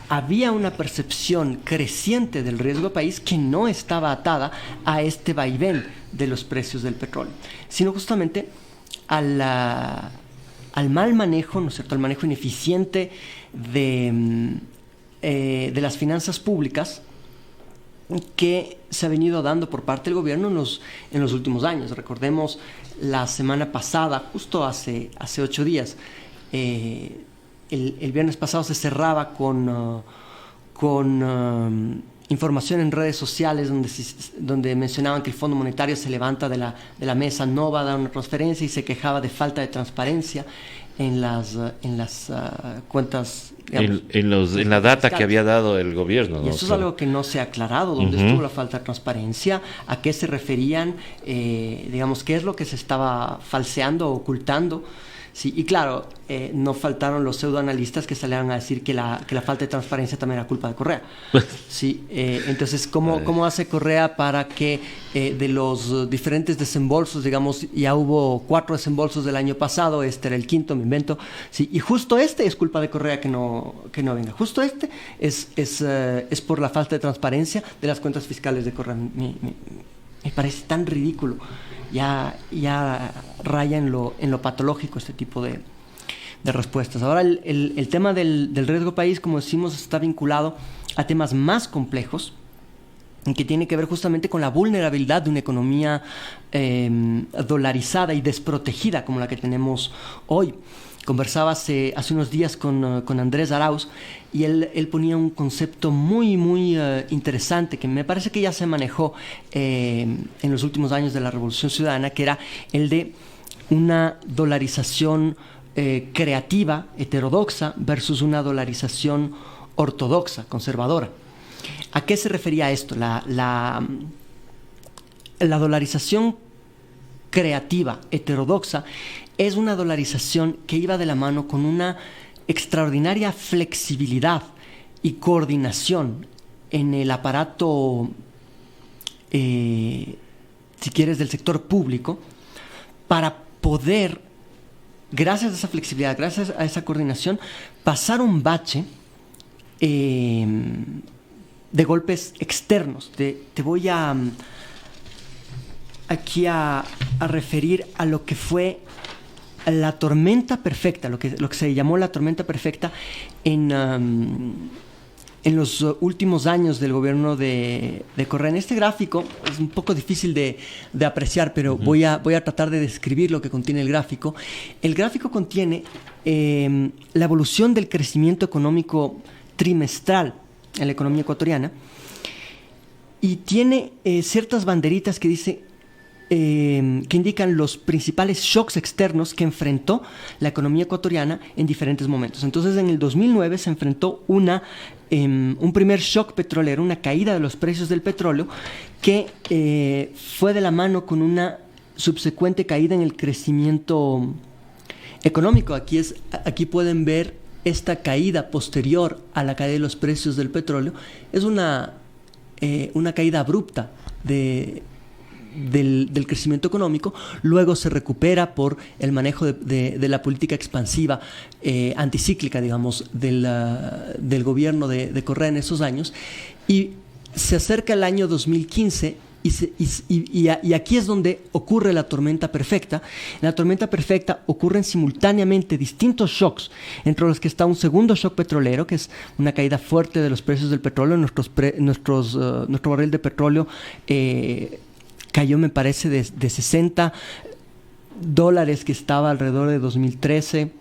había una percepción creciente del riesgo país que no estaba atada a este vaivén de los precios del petróleo, sino justamente al mal manejo, ¿no es cierto?, al manejo ineficiente de las finanzas públicas que se ha venido dando por parte del gobierno en los últimos años. Recordemos la semana pasada, justo hace 8 días, el viernes pasado se cerraba con información en redes sociales donde mencionaban que el Fondo Monetario se levanta de la mesa, no va a dar una transferencia y se quejaba de falta de transparencia en las cuentas, digamos, en la data que había dado el gobierno, ¿no? Y eso es algo que no se ha aclarado, dónde estuvo la falta de transparencia, a qué se referían, digamos, qué es lo que se estaba falseando o ocultando, Sí, y claro, no faltaron los pseudoanalistas que salieron a decir que la falta de transparencia también era culpa de Correa. Sí, entonces, ¿cómo hace Correa para que de los diferentes desembolsos, digamos, ya hubo 4 desembolsos del año pasado, este era el 5º, me invento, sí, y justo este es culpa de Correa que no venga, justo este es por la falta de transparencia de las cuentas fiscales de Correa. Me parece tan ridículo. Ya raya en lo patológico este tipo de respuestas. Ahora, el tema del riesgo país, como decimos, está vinculado a temas más complejos que tiene que ver justamente con la vulnerabilidad de una economía dolarizada y desprotegida como la que tenemos hoy. Conversaba hace unos días con Andrés Arauz y él ponía un concepto muy interesante que me parece que ya se manejó en los últimos años de la Revolución Ciudadana, que era el de una dolarización creativa, heterodoxa, versus una dolarización ortodoxa, conservadora. ¿A qué se refería esto? La dolarización creativa, heterodoxa, es una dolarización que iba de la mano con una extraordinaria flexibilidad y coordinación en el aparato, si quieres, del sector público, para poder, gracias a esa flexibilidad, gracias a esa coordinación, pasar un bache de golpes externos. Te voy aquí a referir a lo que fue la tormenta perfecta, lo que se llamó la tormenta perfecta en los últimos años del gobierno de Correa. En este gráfico es un poco difícil de apreciar, pero voy a tratar de describir lo que contiene el gráfico. El gráfico contiene la evolución del crecimiento económico trimestral en la economía ecuatoriana y tiene ciertas banderitas que dice que indican los principales shocks externos que enfrentó la economía ecuatoriana en diferentes momentos. Entonces, en el 2009 se enfrentó un primer shock petrolero, una caída de los precios del petróleo, que fue de la mano con una subsecuente caída en el crecimiento económico. Aquí pueden ver esta caída posterior a la caída de los precios del petróleo. Es una caída abrupta del crecimiento económico. Luego se recupera por el manejo de la política expansiva anticíclica, digamos, del gobierno de Correa en esos años, y se acerca el año 2015 y aquí es donde ocurre la tormenta perfecta. En la tormenta perfecta ocurren simultáneamente distintos shocks, entre los que está un segundo shock petrolero, que es una caída fuerte de los precios del petróleo. Nuestro barril de petróleo cayó, me parece, de $60 que estaba alrededor de 2013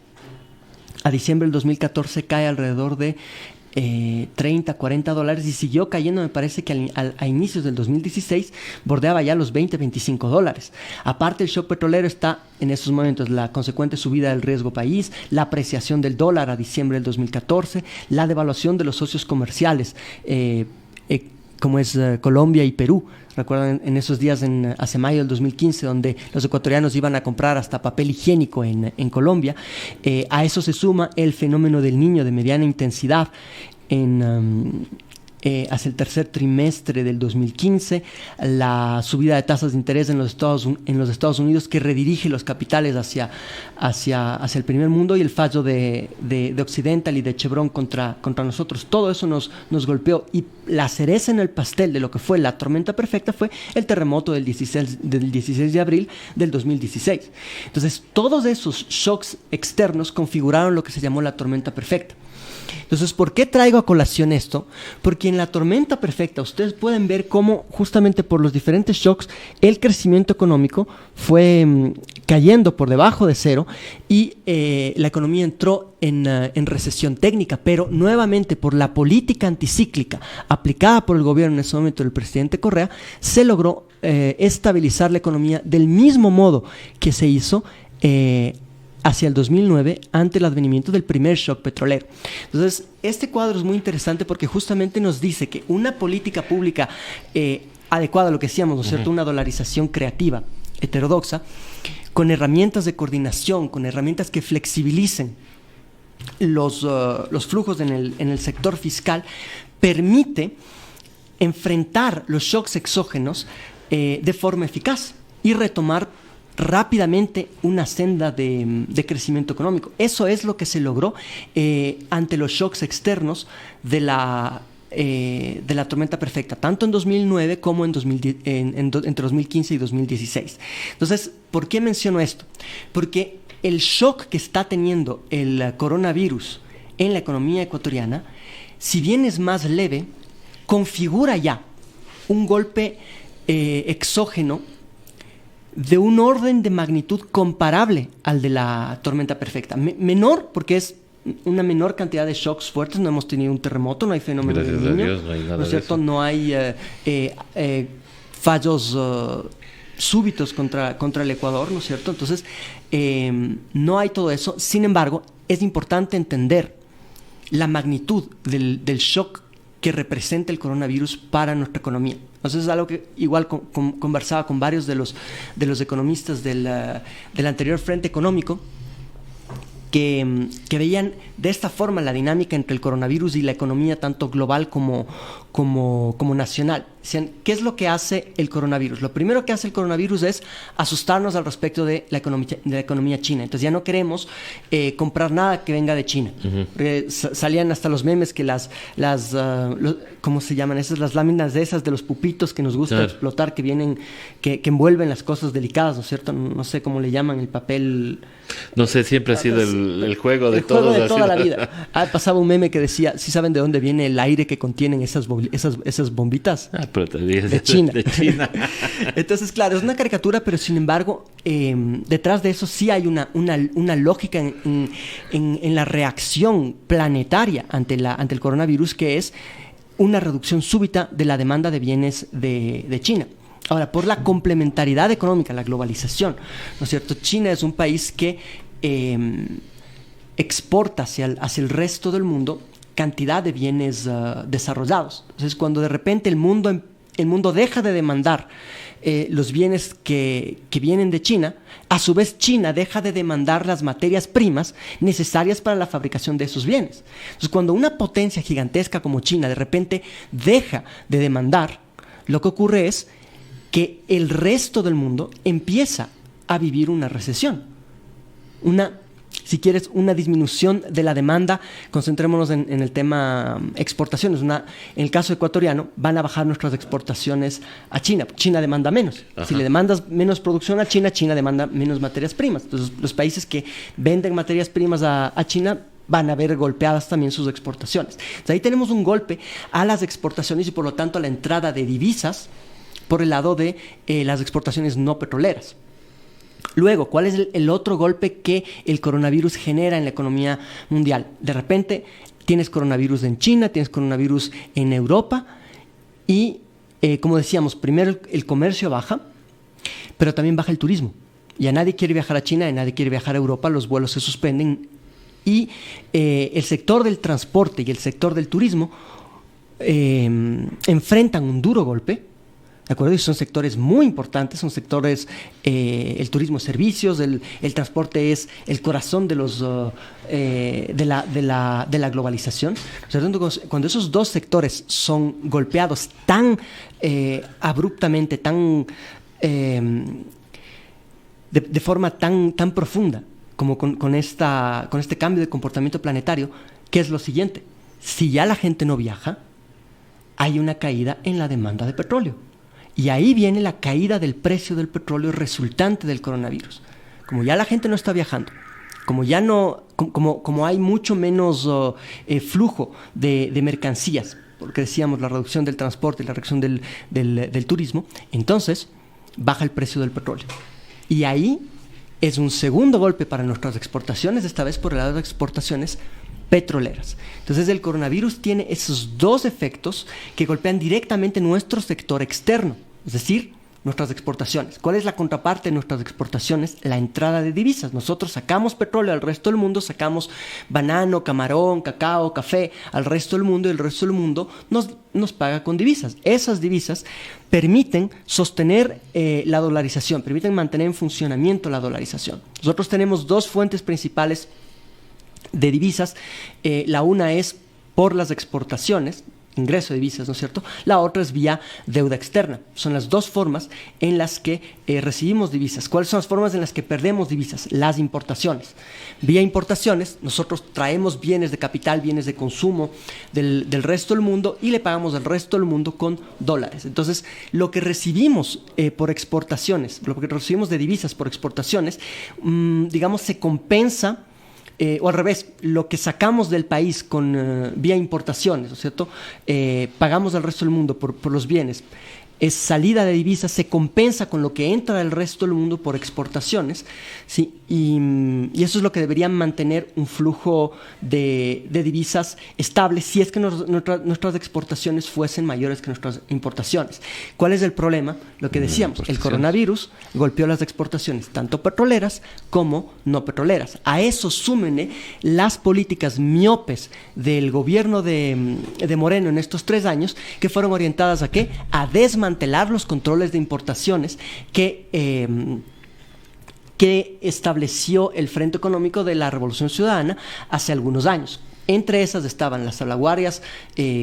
a diciembre del 2014, cae alrededor de $30-40 y siguió cayendo, me parece que a inicios del 2016 bordeaba ya los $20-25. Aparte, el shock petrolero está en esos momentos la consecuente subida del riesgo país, la apreciación del dólar a diciembre del 2014, la devaluación de los socios comerciales como es Colombia y Perú. Recuerdan en esos días hace mayo del 2015, donde los ecuatorianos iban a comprar hasta papel higiénico en Colombia. A eso se suma el fenómeno del Niño de mediana intensidad hacia el tercer trimestre del 2015, la subida de tasas de interés en los Estados Unidos, que redirige los capitales hacia el primer mundo, y el fallo de Occidental y de Chevron contra nosotros. Todo eso nos golpeó, y la cereza en el pastel de lo que fue la tormenta perfecta fue el terremoto del 16 de abril del 2016. Entonces, todos esos shocks externos configuraron lo que se llamó la tormenta perfecta. Entonces, ¿por qué traigo a colación esto? Porque en la tormenta perfecta ustedes pueden ver cómo, justamente por los diferentes shocks, el crecimiento económico fue cayendo por debajo de cero, y la economía entró en recesión técnica, pero nuevamente por la política anticíclica aplicada por el gobierno en ese momento del presidente Correa, se logró estabilizar la economía del mismo modo que se hizo hacia el 2009, ante el advenimiento del primer shock petrolero. Entonces, este cuadro es muy interesante porque justamente nos dice que una política pública adecuada a lo que decíamos, ¿no es cierto?, una dolarización creativa, heterodoxa, con herramientas de coordinación, con herramientas que flexibilicen los flujos en el sector fiscal, permite enfrentar los shocks exógenos de forma eficaz y retomar rápidamente una senda de crecimiento económico. Eso es lo que se logró ante los shocks externos de la tormenta perfecta, tanto en 2009 como entre 2015 y 2016. Entonces, ¿por qué menciono esto? Porque el shock que está teniendo el coronavirus en la economía ecuatoriana, si bien es más leve, configura ya un golpe exógeno de un orden de magnitud comparable al de la tormenta perfecta. Menor, porque es una menor cantidad de shocks fuertes. No hemos tenido un terremoto, no hay fenómeno del Niño, Dios, no hay nada, ¿no es cierto? de eso. No hay fallos súbitos contra el Ecuador, ¿no es cierto? Entonces, no hay todo eso. Sin embargo, es importante entender la magnitud del shock que representa el coronavirus para nuestra economía. Entonces es algo que igual conversaba con varios de los economistas del anterior Frente Económico, que veían de esta forma la dinámica entre el coronavirus y la economía tanto global como nacional. Decían, ¿qué es lo que hace el coronavirus? Lo primero que hace el coronavirus es asustarnos al respecto de la economía china. Entonces ya no queremos comprar nada que venga de China. Uh-huh. Salían hasta los memes que ¿cómo se llaman esas? Las láminas de esas de los pupitos que nos gusta explotar, que vienen, que envuelven las cosas delicadas, ¿no es cierto? No sé cómo le llaman, el papel. No sé, siempre ha sido el juego de todos. El juego de toda la vida. Pasaba un meme que decía, ¿sí saben de dónde viene el aire que contienen esas bombitas? Pero todavía de China. De China. Entonces, claro, es una caricatura, pero sin embargo, detrás de eso sí hay una lógica en la reacción planetaria ante el coronavirus, que es una reducción súbita de la demanda de bienes de China. Ahora, por la complementariedad económica, la globalización, ¿no es cierto? China es un país que exporta hacia el resto del mundo cantidad de bienes desarrollados. Entonces, cuando de repente el mundo deja de demandar los bienes que vienen de China, a su vez China deja de demandar las materias primas necesarias para la fabricación de esos bienes. Entonces, cuando una potencia gigantesca como China de repente deja de demandar, lo que ocurre es que el resto del mundo empieza a vivir una recesión, si quieres, una disminución de la demanda. Concentrémonos en el tema exportaciones. En el caso ecuatoriano, van a bajar nuestras exportaciones a China. China demanda menos. Ajá. Si le demandas menos producción a China, China demanda menos materias primas. Entonces, los países que venden materias primas a China van a ver golpeadas también sus exportaciones. Entonces, ahí tenemos un golpe a las exportaciones y, por lo tanto, a la entrada de divisas por el lado de las exportaciones no petroleras. Luego, ¿cuál es el otro golpe que el coronavirus genera en la economía mundial? De repente tienes coronavirus en China, tienes coronavirus en Europa y, como decíamos, primero el comercio baja, pero también baja el turismo. Ya nadie quiere viajar a China, nadie quiere viajar a Europa, los vuelos se suspenden y el sector del transporte y el sector del turismo enfrentan un duro golpe. ¿De acuerdo? Y son sectores muy importantes, son sectores, el turismo, servicios, el transporte es el corazón de la globalización. O sea, cuando esos dos sectores son golpeados tan abruptamente, de forma tan profunda como con este cambio de comportamiento planetario, ¿qué es lo siguiente? Si ya la gente no viaja, hay una caída en la demanda de petróleo. Y ahí viene la caída del precio del petróleo resultante del coronavirus. Como ya la gente no está viajando, como ya no, como hay mucho menos flujo de mercancías, porque decíamos la reducción del transporte, la reducción del turismo, entonces baja el precio del petróleo. Y ahí es un segundo golpe para nuestras exportaciones, esta vez por el lado de exportaciones petroleras. Entonces el coronavirus tiene esos dos efectos que golpean directamente nuestro sector externo, es decir, nuestras exportaciones. ¿Cuál es la contraparte de nuestras exportaciones? La entrada de divisas. Nosotros sacamos petróleo al resto del mundo, sacamos banano, camarón, cacao, café al resto del mundo, y el resto del mundo nos paga con divisas. Esas divisas permiten sostener la dolarización, permiten mantener en funcionamiento la dolarización. Nosotros tenemos dos fuentes principales de divisas. La una es por las exportaciones, ingreso de divisas, ¿no es cierto? La otra es vía deuda externa. Son las dos formas en las que recibimos divisas. ¿Cuáles son las formas en las que perdemos divisas? Las importaciones. Vía importaciones, nosotros traemos bienes de capital, bienes de consumo del resto del mundo, y le pagamos al resto del mundo con dólares. Entonces, lo que recibimos por exportaciones, lo que recibimos de divisas por exportaciones, digamos, se compensa. O al revés, lo que sacamos del país con vía importaciones, ¿no es cierto? Pagamos al resto del mundo por los bienes. Es salida de divisas, se compensa con lo que entra del resto del mundo por exportaciones, ¿sí? Y eso es lo que debería mantener un flujo de divisas estable, si es que nuestras exportaciones fuesen mayores que nuestras importaciones. ¿Cuál es el problema? Lo que decíamos, el coronavirus golpeó las exportaciones, tanto petroleras como no petroleras. A eso súmenle las políticas miopes del gobierno de Moreno en estos 3 años, que fueron orientadas ¿a qué? A desmantelar los controles de importaciones que estableció el Frente Económico de la Revolución Ciudadana hace algunos años. Entre esas estaban las salvaguardias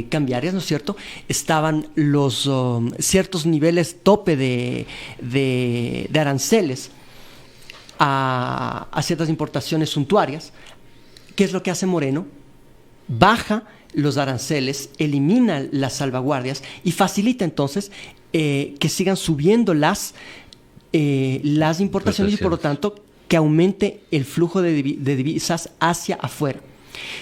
cambiarias, ¿no es cierto? Estaban los ciertos niveles tope de aranceles a ciertas importaciones suntuarias. ¿Qué es lo que hace Moreno? Baja los aranceles, elimina las salvaguardias y facilita entonces que sigan subiendo las importaciones, y por lo tanto que aumente el flujo de divisas hacia afuera.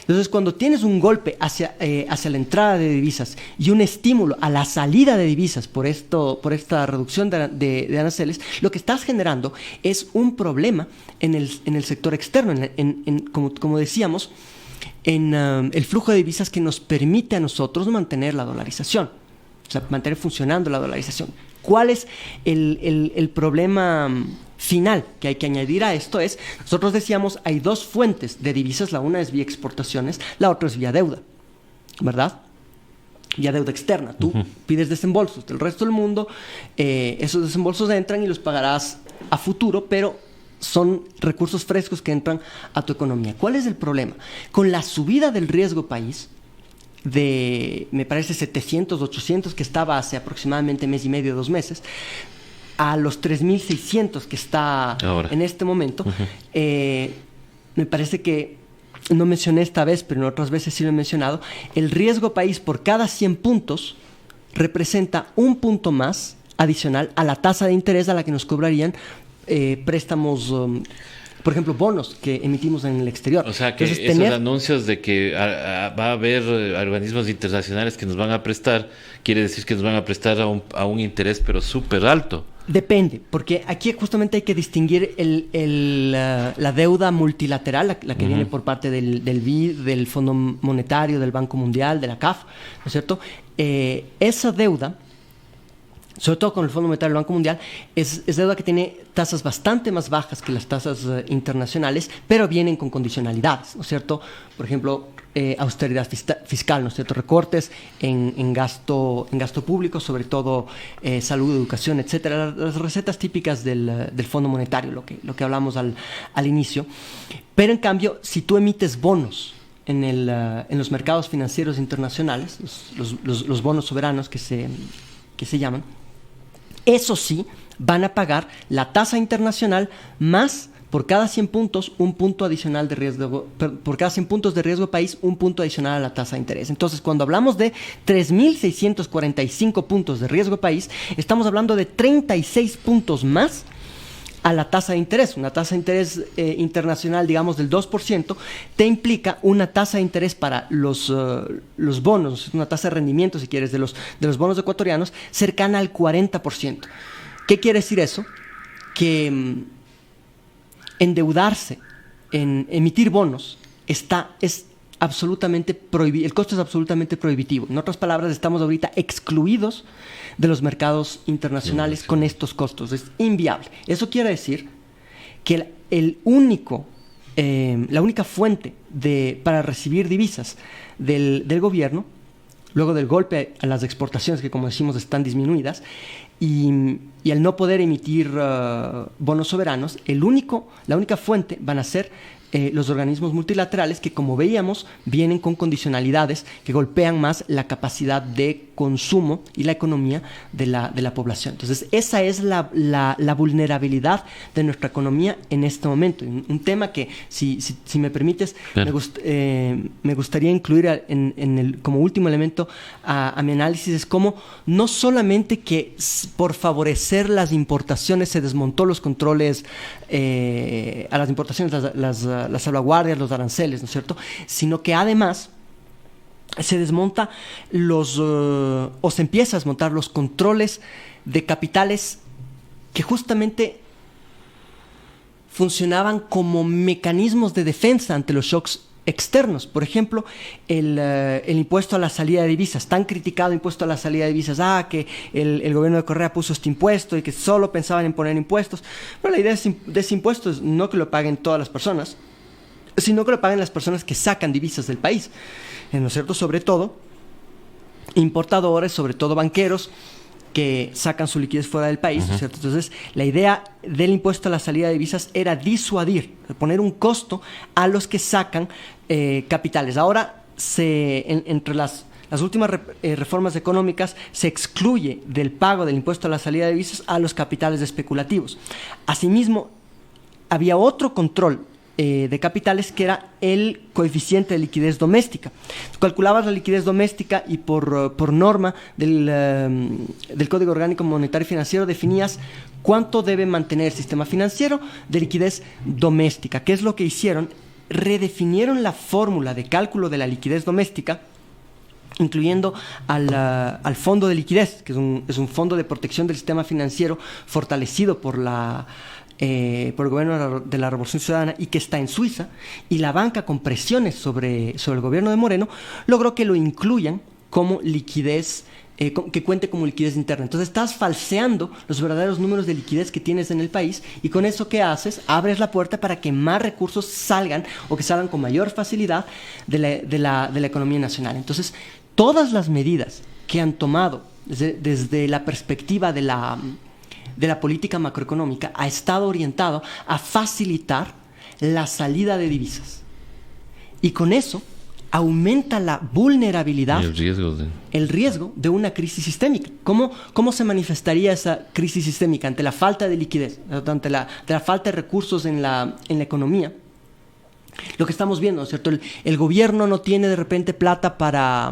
Entonces, cuando tienes un golpe hacia la entrada de divisas y un estímulo a la salida de divisas por esta reducción de aranceles, lo que estás generando es un problema en el sector externo, como decíamos, en el flujo de divisas que nos permite a nosotros mantener la dolarización, o sea, mantener funcionando la dolarización. ¿Cuál es el problema final que hay que añadir a esto? Nosotros decíamos, hay dos fuentes de divisas, la una es vía exportaciones, la otra es vía deuda, ¿verdad? Vía deuda externa. Tú pides desembolsos del resto del mundo, esos desembolsos entran y los pagarás a futuro, pero son recursos frescos que entran a tu economía. ¿Cuál es el problema? Con la subida del riesgo país, de, me parece, 700, 800 que estaba hace aproximadamente mes y medio, 2 meses, a los 3.600 que está ahora en este momento. Me parece que no mencioné esta vez, pero en otras veces sí lo he mencionado. El riesgo país por cada 100 puntos representa 1 punto más adicional a la tasa de interés a la que nos cobrarían préstamos, por ejemplo, bonos que emitimos en el exterior. O sea, que entonces, esos anuncios de que va a haber organismos internacionales que nos van a prestar, quiere decir que nos van a prestar a un interés pero súper alto. Depende, porque aquí justamente hay que distinguir la deuda multilateral, la que viene por parte del BID, del Fondo Monetario, del Banco Mundial, de la CAF, ¿no es cierto? Esa deuda, sobre todo con el Fondo Monetario del Banco Mundial, es deuda que tiene tasas bastante más bajas que las tasas internacionales, pero vienen con condicionalidades, ¿no es cierto? Por ejemplo, austeridad fiscal, ¿no es cierto? Recortes en gasto público, sobre todo salud, educación, etcétera. Las recetas típicas del Fondo Monetario, lo que hablamos al inicio. Pero en cambio, si tú emites bonos en los mercados financieros internacionales, los bonos soberanos que se llaman, eso sí, van a pagar la tasa internacional más, por cada 100 puntos, 1 punto adicional de riesgo, por cada 100 puntos de riesgo país, 1 punto adicional a la tasa de interés. Entonces, cuando hablamos de 3.645 puntos de riesgo país, estamos hablando de 36 puntos más a la tasa de interés. Una tasa de interés internacional, digamos, del 2%, te implica una tasa de interés para los bonos, una tasa de rendimiento, si quieres, de los bonos ecuatorianos, cercana al 40%. ¿Qué quiere decir eso? Que endeudarse en emitir bonos es absolutamente el costo es absolutamente prohibitivo. En otras palabras, estamos ahorita excluidos de los mercados internacionales con estos costos. Es inviable. Eso quiere decir que la única fuente para recibir divisas del gobierno, luego del golpe a las exportaciones, que como decimos están disminuidas, y al no poder emitir bonos soberanos, la única fuente van a ser los organismos multilaterales, que como veíamos vienen con condicionalidades que golpean más la capacidad de consumo y la economía de la población. Entonces esa es la vulnerabilidad de nuestra economía en este momento. Un tema que, si me permites, claro, me gustaría incluir como último elemento a mi análisis, es cómo no solamente que por favorecer las importaciones se desmontó los controles a las importaciones, las salvaguardias, los aranceles, ¿no es cierto?, sino que además se desmonta o se empieza a desmontar los controles de capitales que justamente funcionaban como mecanismos de defensa ante los shocks externos. Por ejemplo, el impuesto a la salida de divisas, tan criticado impuesto a la salida de divisas, que el gobierno de Correa puso este impuesto y que solo pensaban en poner impuestos. Pero la idea de ese impuesto es no que lo paguen todas las personas, sino que lo paguen las personas que sacan divisas del país, ¿no es cierto? Sobre todo importadores, sobre todo banqueros que sacan su liquidez fuera del país, ¿no es cierto? Entonces, la idea del impuesto a la salida de divisas era disuadir, poner un costo a los que sacan capitales. Ahora, entre las últimas reformas económicas, se excluye del pago del impuesto a la salida de divisas a los capitales especulativos. Asimismo, había otro control de capitales, que era el coeficiente de liquidez doméstica. Calculabas la liquidez doméstica y por norma del Código Orgánico Monetario y Financiero definías cuánto debe mantener el sistema financiero de liquidez doméstica. ¿Qué es lo que hicieron? Redefinieron la fórmula de cálculo de la liquidez doméstica, incluyendo al fondo de liquidez, que es un fondo de protección del sistema financiero fortalecido por el gobierno de la Revolución Ciudadana, y que está en Suiza, y la banca, con presiones sobre el gobierno de Moreno, logró que lo incluyan como liquidez, que cuente como liquidez interna. Entonces estás falseando los verdaderos números de liquidez que tienes en el país, y con eso, ¿qué haces? Abres la puerta para que más recursos salgan, o que salgan con mayor facilidad de la economía nacional. Entonces, todas las medidas que han tomado desde la perspectiva de la política macroeconómica ha estado orientado a facilitar la salida de divisas. Y con eso aumenta la vulnerabilidad, el riesgo de una crisis sistémica. ¿Cómo se manifestaría esa crisis sistémica? Ante la falta de liquidez, ante la falta de recursos en la economía. Lo que estamos viendo, ¿no es cierto? El gobierno no tiene de repente plata para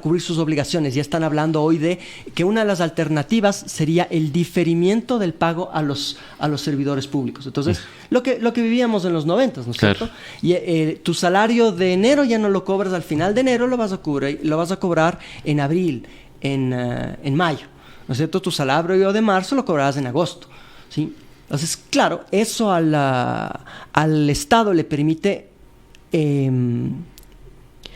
cubrir sus obligaciones. Ya están hablando hoy de que una de las alternativas sería el diferimiento del pago a los servidores públicos. Entonces, lo que vivíamos en los 90, ¿no es cierto? Y tu salario de enero ya no lo cobras al final de enero, lo vas a cobrar en abril, en mayo, ¿no es cierto? Tu salario de marzo lo cobrarás en agosto, ¿sí? Entonces, claro, eso al Estado le permite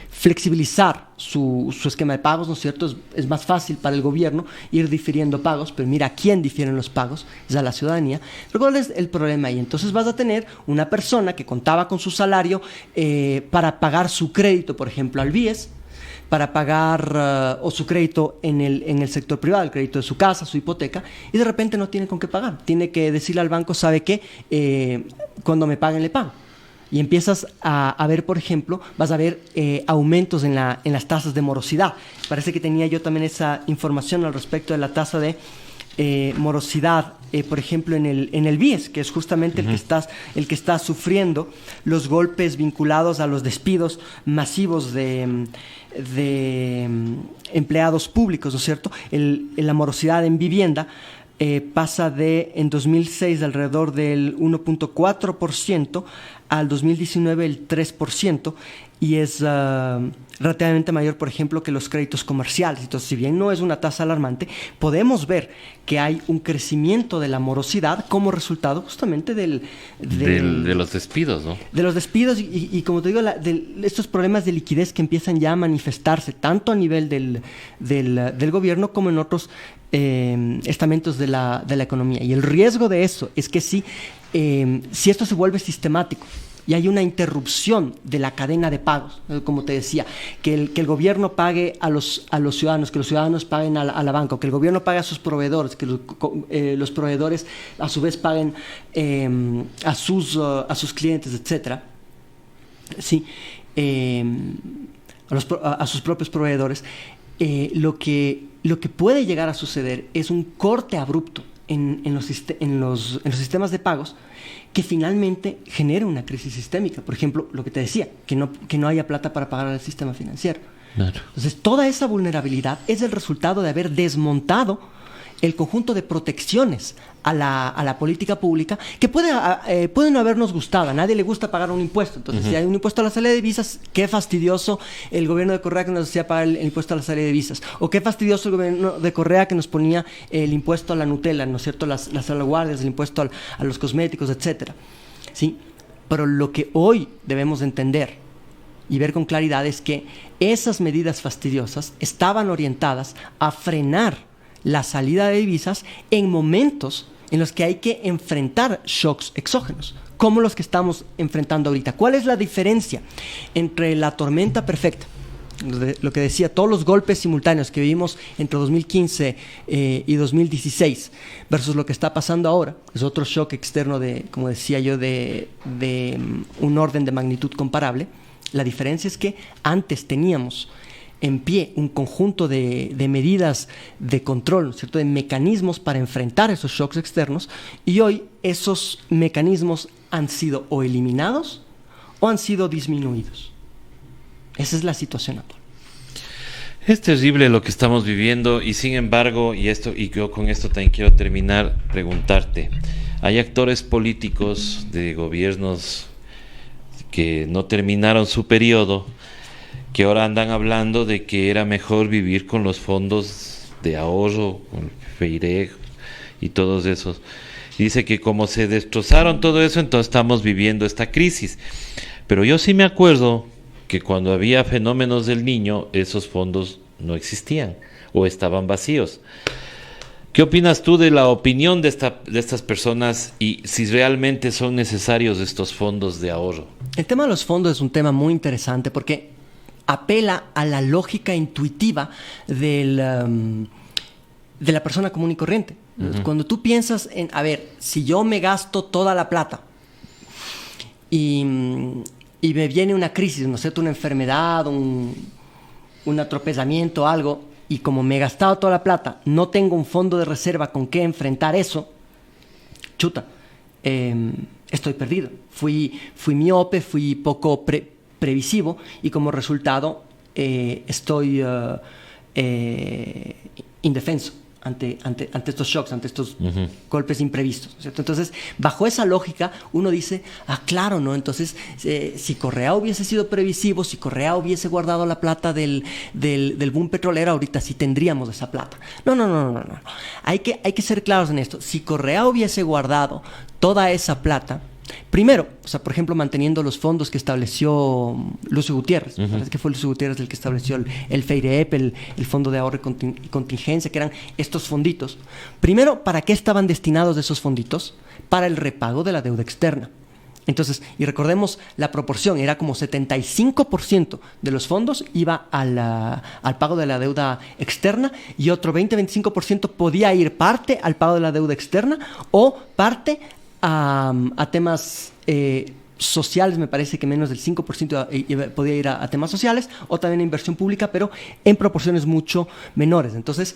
flexibilizar su esquema de pagos, ¿no es cierto? Es más fácil para el gobierno ir difiriendo pagos, pero mira, ¿a quién difieren los pagos? Es a la ciudadanía. Pero ¿cuál es el problema ahí? Entonces vas a tener una persona que contaba con su salario para pagar su crédito, por ejemplo, al BIES, para pagar o su crédito en el sector privado, el crédito de su casa, su hipoteca, y de repente no tiene con qué pagar. Tiene que decirle al banco, ¿sabe qué? Cuando me paguen, le pago. Y empiezas a ver, por ejemplo, vas a ver aumentos en las tasas de morosidad. Parece que tenía yo también esa información al respecto de la tasa de morosidad, por ejemplo, en el BIES, que es justamente el que está sufriendo los golpes vinculados a los despidos masivos de empleados públicos, ¿no es cierto? La morosidad en vivienda pasa en 2006 de alrededor del 1.4% al 2019 el 3%, y es relativamente mayor, por ejemplo, que los créditos comerciales. Entonces, si bien no es una tasa alarmante, podemos ver que hay un crecimiento de la morosidad como resultado justamente de los despidos, ¿no? De los despidos y como te digo, de estos problemas de liquidez que empiezan ya a manifestarse tanto a nivel del gobierno como en otros estamentos de la economía. Y el riesgo de eso es que si esto se vuelve sistemático y hay una interrupción de la cadena de pagos, como te decía, que el gobierno pague a los ciudadanos, que los ciudadanos paguen a la banca, o que el gobierno pague a sus proveedores, que los proveedores a su vez paguen a sus clientes, etcétera, ¿sí? A sus propios proveedores, lo que puede llegar a suceder es un corte abrupto en los sistemas de pagos, que finalmente genera una crisis sistémica. Por ejemplo, lo que te decía, que no haya plata para pagar al sistema financiero. Claro. Entonces, toda esa vulnerabilidad es el resultado de haber desmontado el conjunto de protecciones a la política pública que puede no habernos gustado. A nadie le gusta pagar un impuesto. Entonces, si hay un impuesto a la salida de divisas, qué fastidioso el gobierno de Correa que nos hacía pagar el impuesto a la salida de divisas. O qué fastidioso el gobierno de Correa que nos ponía el impuesto a la Nutella, ¿no es cierto? Las salvaguardias, el impuesto a los cosméticos, etcétera. ¿Sí? Pero lo que hoy debemos entender y ver con claridad es que esas medidas fastidiosas estaban orientadas a frenar la salida de divisas en momentos en los que hay que enfrentar shocks exógenos, como los que estamos enfrentando ahorita. ¿Cuál es la diferencia entre la tormenta perfecta, lo que decía, todos los golpes simultáneos que vivimos entre 2015 y 2016, versus lo que está pasando ahora? Es otro shock externo como decía yo, de un orden de magnitud comparable. La diferencia es que antes teníamos en pie un conjunto de medidas de control, ¿no es cierto?, de mecanismos para enfrentar esos shocks externos, y hoy esos mecanismos han sido o eliminados o han sido disminuidos. Esa es la situación actual. Es terrible lo que estamos viviendo, y sin embargo, y yo con esto también quiero terminar, preguntarte, hay actores políticos de gobiernos que no terminaron su periodo, que ahora andan hablando de que era mejor vivir con los fondos de ahorro, con el FEIREG y todos esos. Dice que como se destrozaron todo eso, entonces estamos viviendo esta crisis. Pero yo sí me acuerdo que cuando había fenómenos del Niño, esos fondos no existían o estaban vacíos. ¿Qué opinas tú de la opinión de estas personas y si realmente son necesarios estos fondos de ahorro? El tema de los fondos es un tema muy interesante porque apela a la lógica intuitiva de la persona común y corriente. Uh-huh. Cuando tú piensas en, a ver, si yo me gasto toda la plata y me viene una crisis, no sé, una enfermedad, un atropellamiento, algo, y como me he gastado toda la plata, no tengo un fondo de reserva con qué enfrentar eso, chuta, estoy perdido. Fui miope, fui poco previsivo, y como resultado estoy indefenso ante estos shocks, ante estos uh-huh. golpes imprevistos, ¿cierto? Entonces, bajo esa lógica, uno dice, claro, ¿no? Entonces, si Correa hubiese sido previsivo, si Correa hubiese guardado la plata del boom petrolero, ahorita sí tendríamos esa plata. No. Hay que ser claros en esto. Si Correa hubiese guardado toda esa plata, primero, o sea, por ejemplo, manteniendo los fondos que estableció Lucio Gutiérrez, uh-huh. ¿Verdad? Que fue Lucio Gutiérrez el que estableció el FEIREP, el Fondo de Ahorro y Contingencia, que eran estos fonditos. Primero, ¿para qué estaban destinados esos fonditos? Para el repago de la deuda externa. Entonces, y recordemos la proporción, era como 75% de los fondos iba al pago de la deuda externa, y otro 20-25% podía ir parte al pago de la deuda externa o parte a temas sociales. Me parece que menos del 5% podía ir a temas sociales, o también a inversión pública, pero en proporciones mucho menores. Entonces,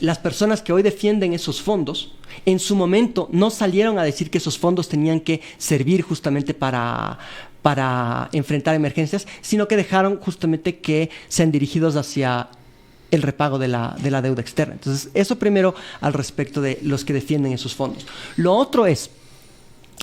las personas que hoy defienden esos fondos, en su momento no salieron a decir que esos fondos tenían que servir justamente para enfrentar emergencias, sino que dejaron justamente que sean dirigidos hacia el repago de la deuda externa. Entonces, eso primero al respecto de los que defienden esos fondos. Lo otro es,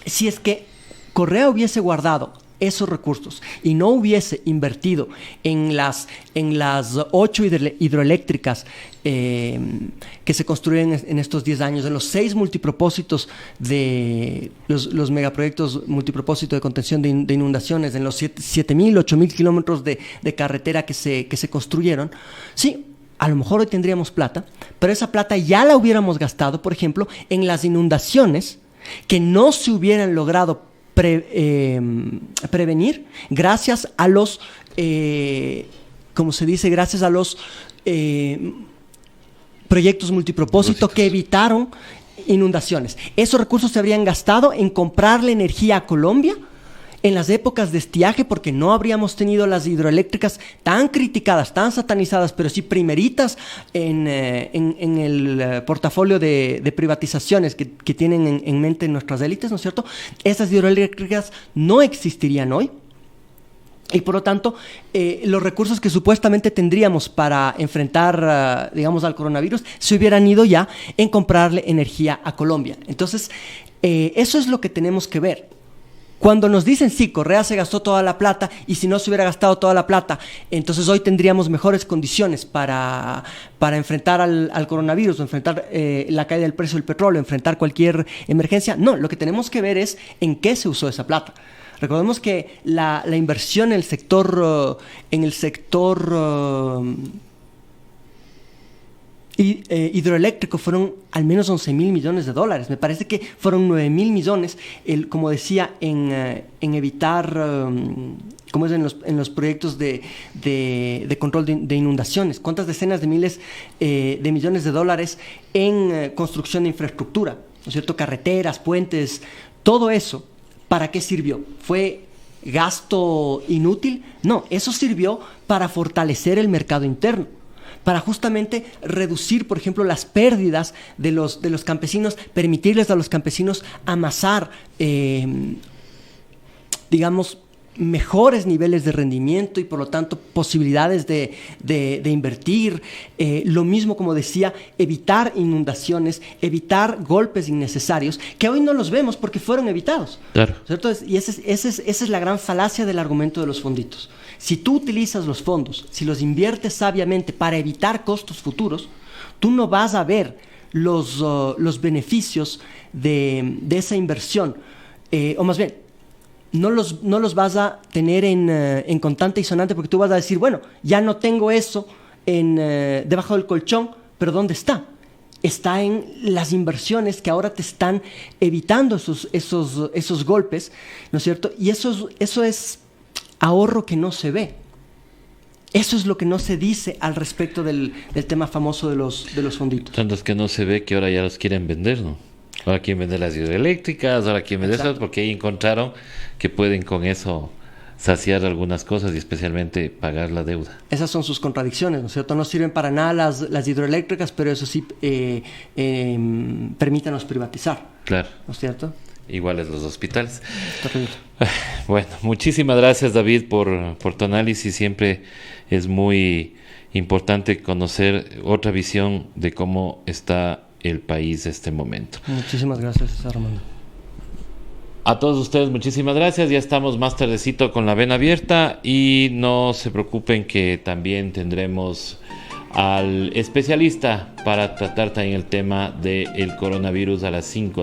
si es que Correa hubiese guardado esos recursos y no hubiese invertido en las 8 hidroeléctricas que se construyen en estos 10 años, en los 6 multipropósitos de los megaproyectos multipropósito de contención de inundaciones, en los 7.000, 8.000 kilómetros de carretera que se construyeron, sí, a lo mejor hoy tendríamos plata, pero esa plata ya la hubiéramos gastado, por ejemplo, en las inundaciones que no se hubieran logrado prevenir gracias a los, como se dice, gracias a los proyectos multipropósito que evitaron inundaciones. Esos recursos se habrían gastado en comprarle energía a Colombia en las épocas de estiaje, porque no habríamos tenido las hidroeléctricas tan criticadas, tan satanizadas, pero sí primeritas en el portafolio de privatizaciones que tienen en mente nuestras élites, ¿no es cierto? Esas hidroeléctricas no existirían hoy. Y por lo tanto, los recursos que supuestamente tendríamos para enfrentar, digamos, al coronavirus, se hubieran ido ya en comprarle energía a Colombia. Entonces, eso es lo que tenemos que ver. Cuando nos dicen, sí, Correa se gastó toda la plata y si no se hubiera gastado toda la plata, entonces hoy tendríamos mejores condiciones para enfrentar al coronavirus, o enfrentar la caída del precio del petróleo, enfrentar cualquier emergencia. No, lo que tenemos que ver es en qué se usó esa plata. Recordemos que la inversión en el sector hidroeléctrico fueron al menos 11.000 millones de dólares. Me parece que fueron 9.000 millones, como decía, en evitar, como es en los proyectos de control de inundaciones. ¿Cuántas decenas de miles de millones de dólares en construcción de infraestructura? ¿No es cierto? Carreteras, puentes, todo eso. ¿Para qué sirvió? ¿Fue gasto inútil? No, eso sirvió para fortalecer el mercado interno, para justamente reducir, por ejemplo, las pérdidas de los campesinos, permitirles a los campesinos amasar, digamos, mejores niveles de rendimiento y por lo tanto posibilidades de invertir. Lo mismo, como decía, evitar inundaciones, evitar golpes innecesarios, que hoy no los vemos porque fueron evitados. Claro. ¿Cierto? Y esa es la gran falacia del argumento de los fonditos. Si tú utilizas los fondos, si los inviertes sabiamente para evitar costos futuros, tú no vas a ver los beneficios de esa inversión, o más bien, no los vas a tener en constante y sonante, porque tú vas a decir, bueno, ya no tengo eso debajo del colchón, pero ¿dónde está? Está en las inversiones que ahora te están evitando esos golpes, ¿no es cierto? Y eso es ahorro que no se ve. Eso es lo que no se dice al respecto del tema famoso de los fonditos. Tantos que no se ve que ahora ya los quieren vender, ¿no? Ahora quieren vender las hidroeléctricas, ahora quieren vender esas, porque ahí encontraron que pueden con eso saciar algunas cosas y especialmente pagar la deuda. Esas son sus contradicciones, ¿no es cierto? No sirven para nada las hidroeléctricas, pero eso sí, permítanos privatizar. Claro. ¿No es cierto? Iguales los hospitales. Terrible. Bueno, muchísimas gracias, David, por tu análisis. Siempre es muy importante conocer otra visión de cómo está el país en este momento. Muchísimas gracias, Armando. A todos ustedes, muchísimas gracias. Ya estamos más tardecito con la vena abierta y no se preocupen que también tendremos al especialista para tratar también el tema del coronavirus a las 5.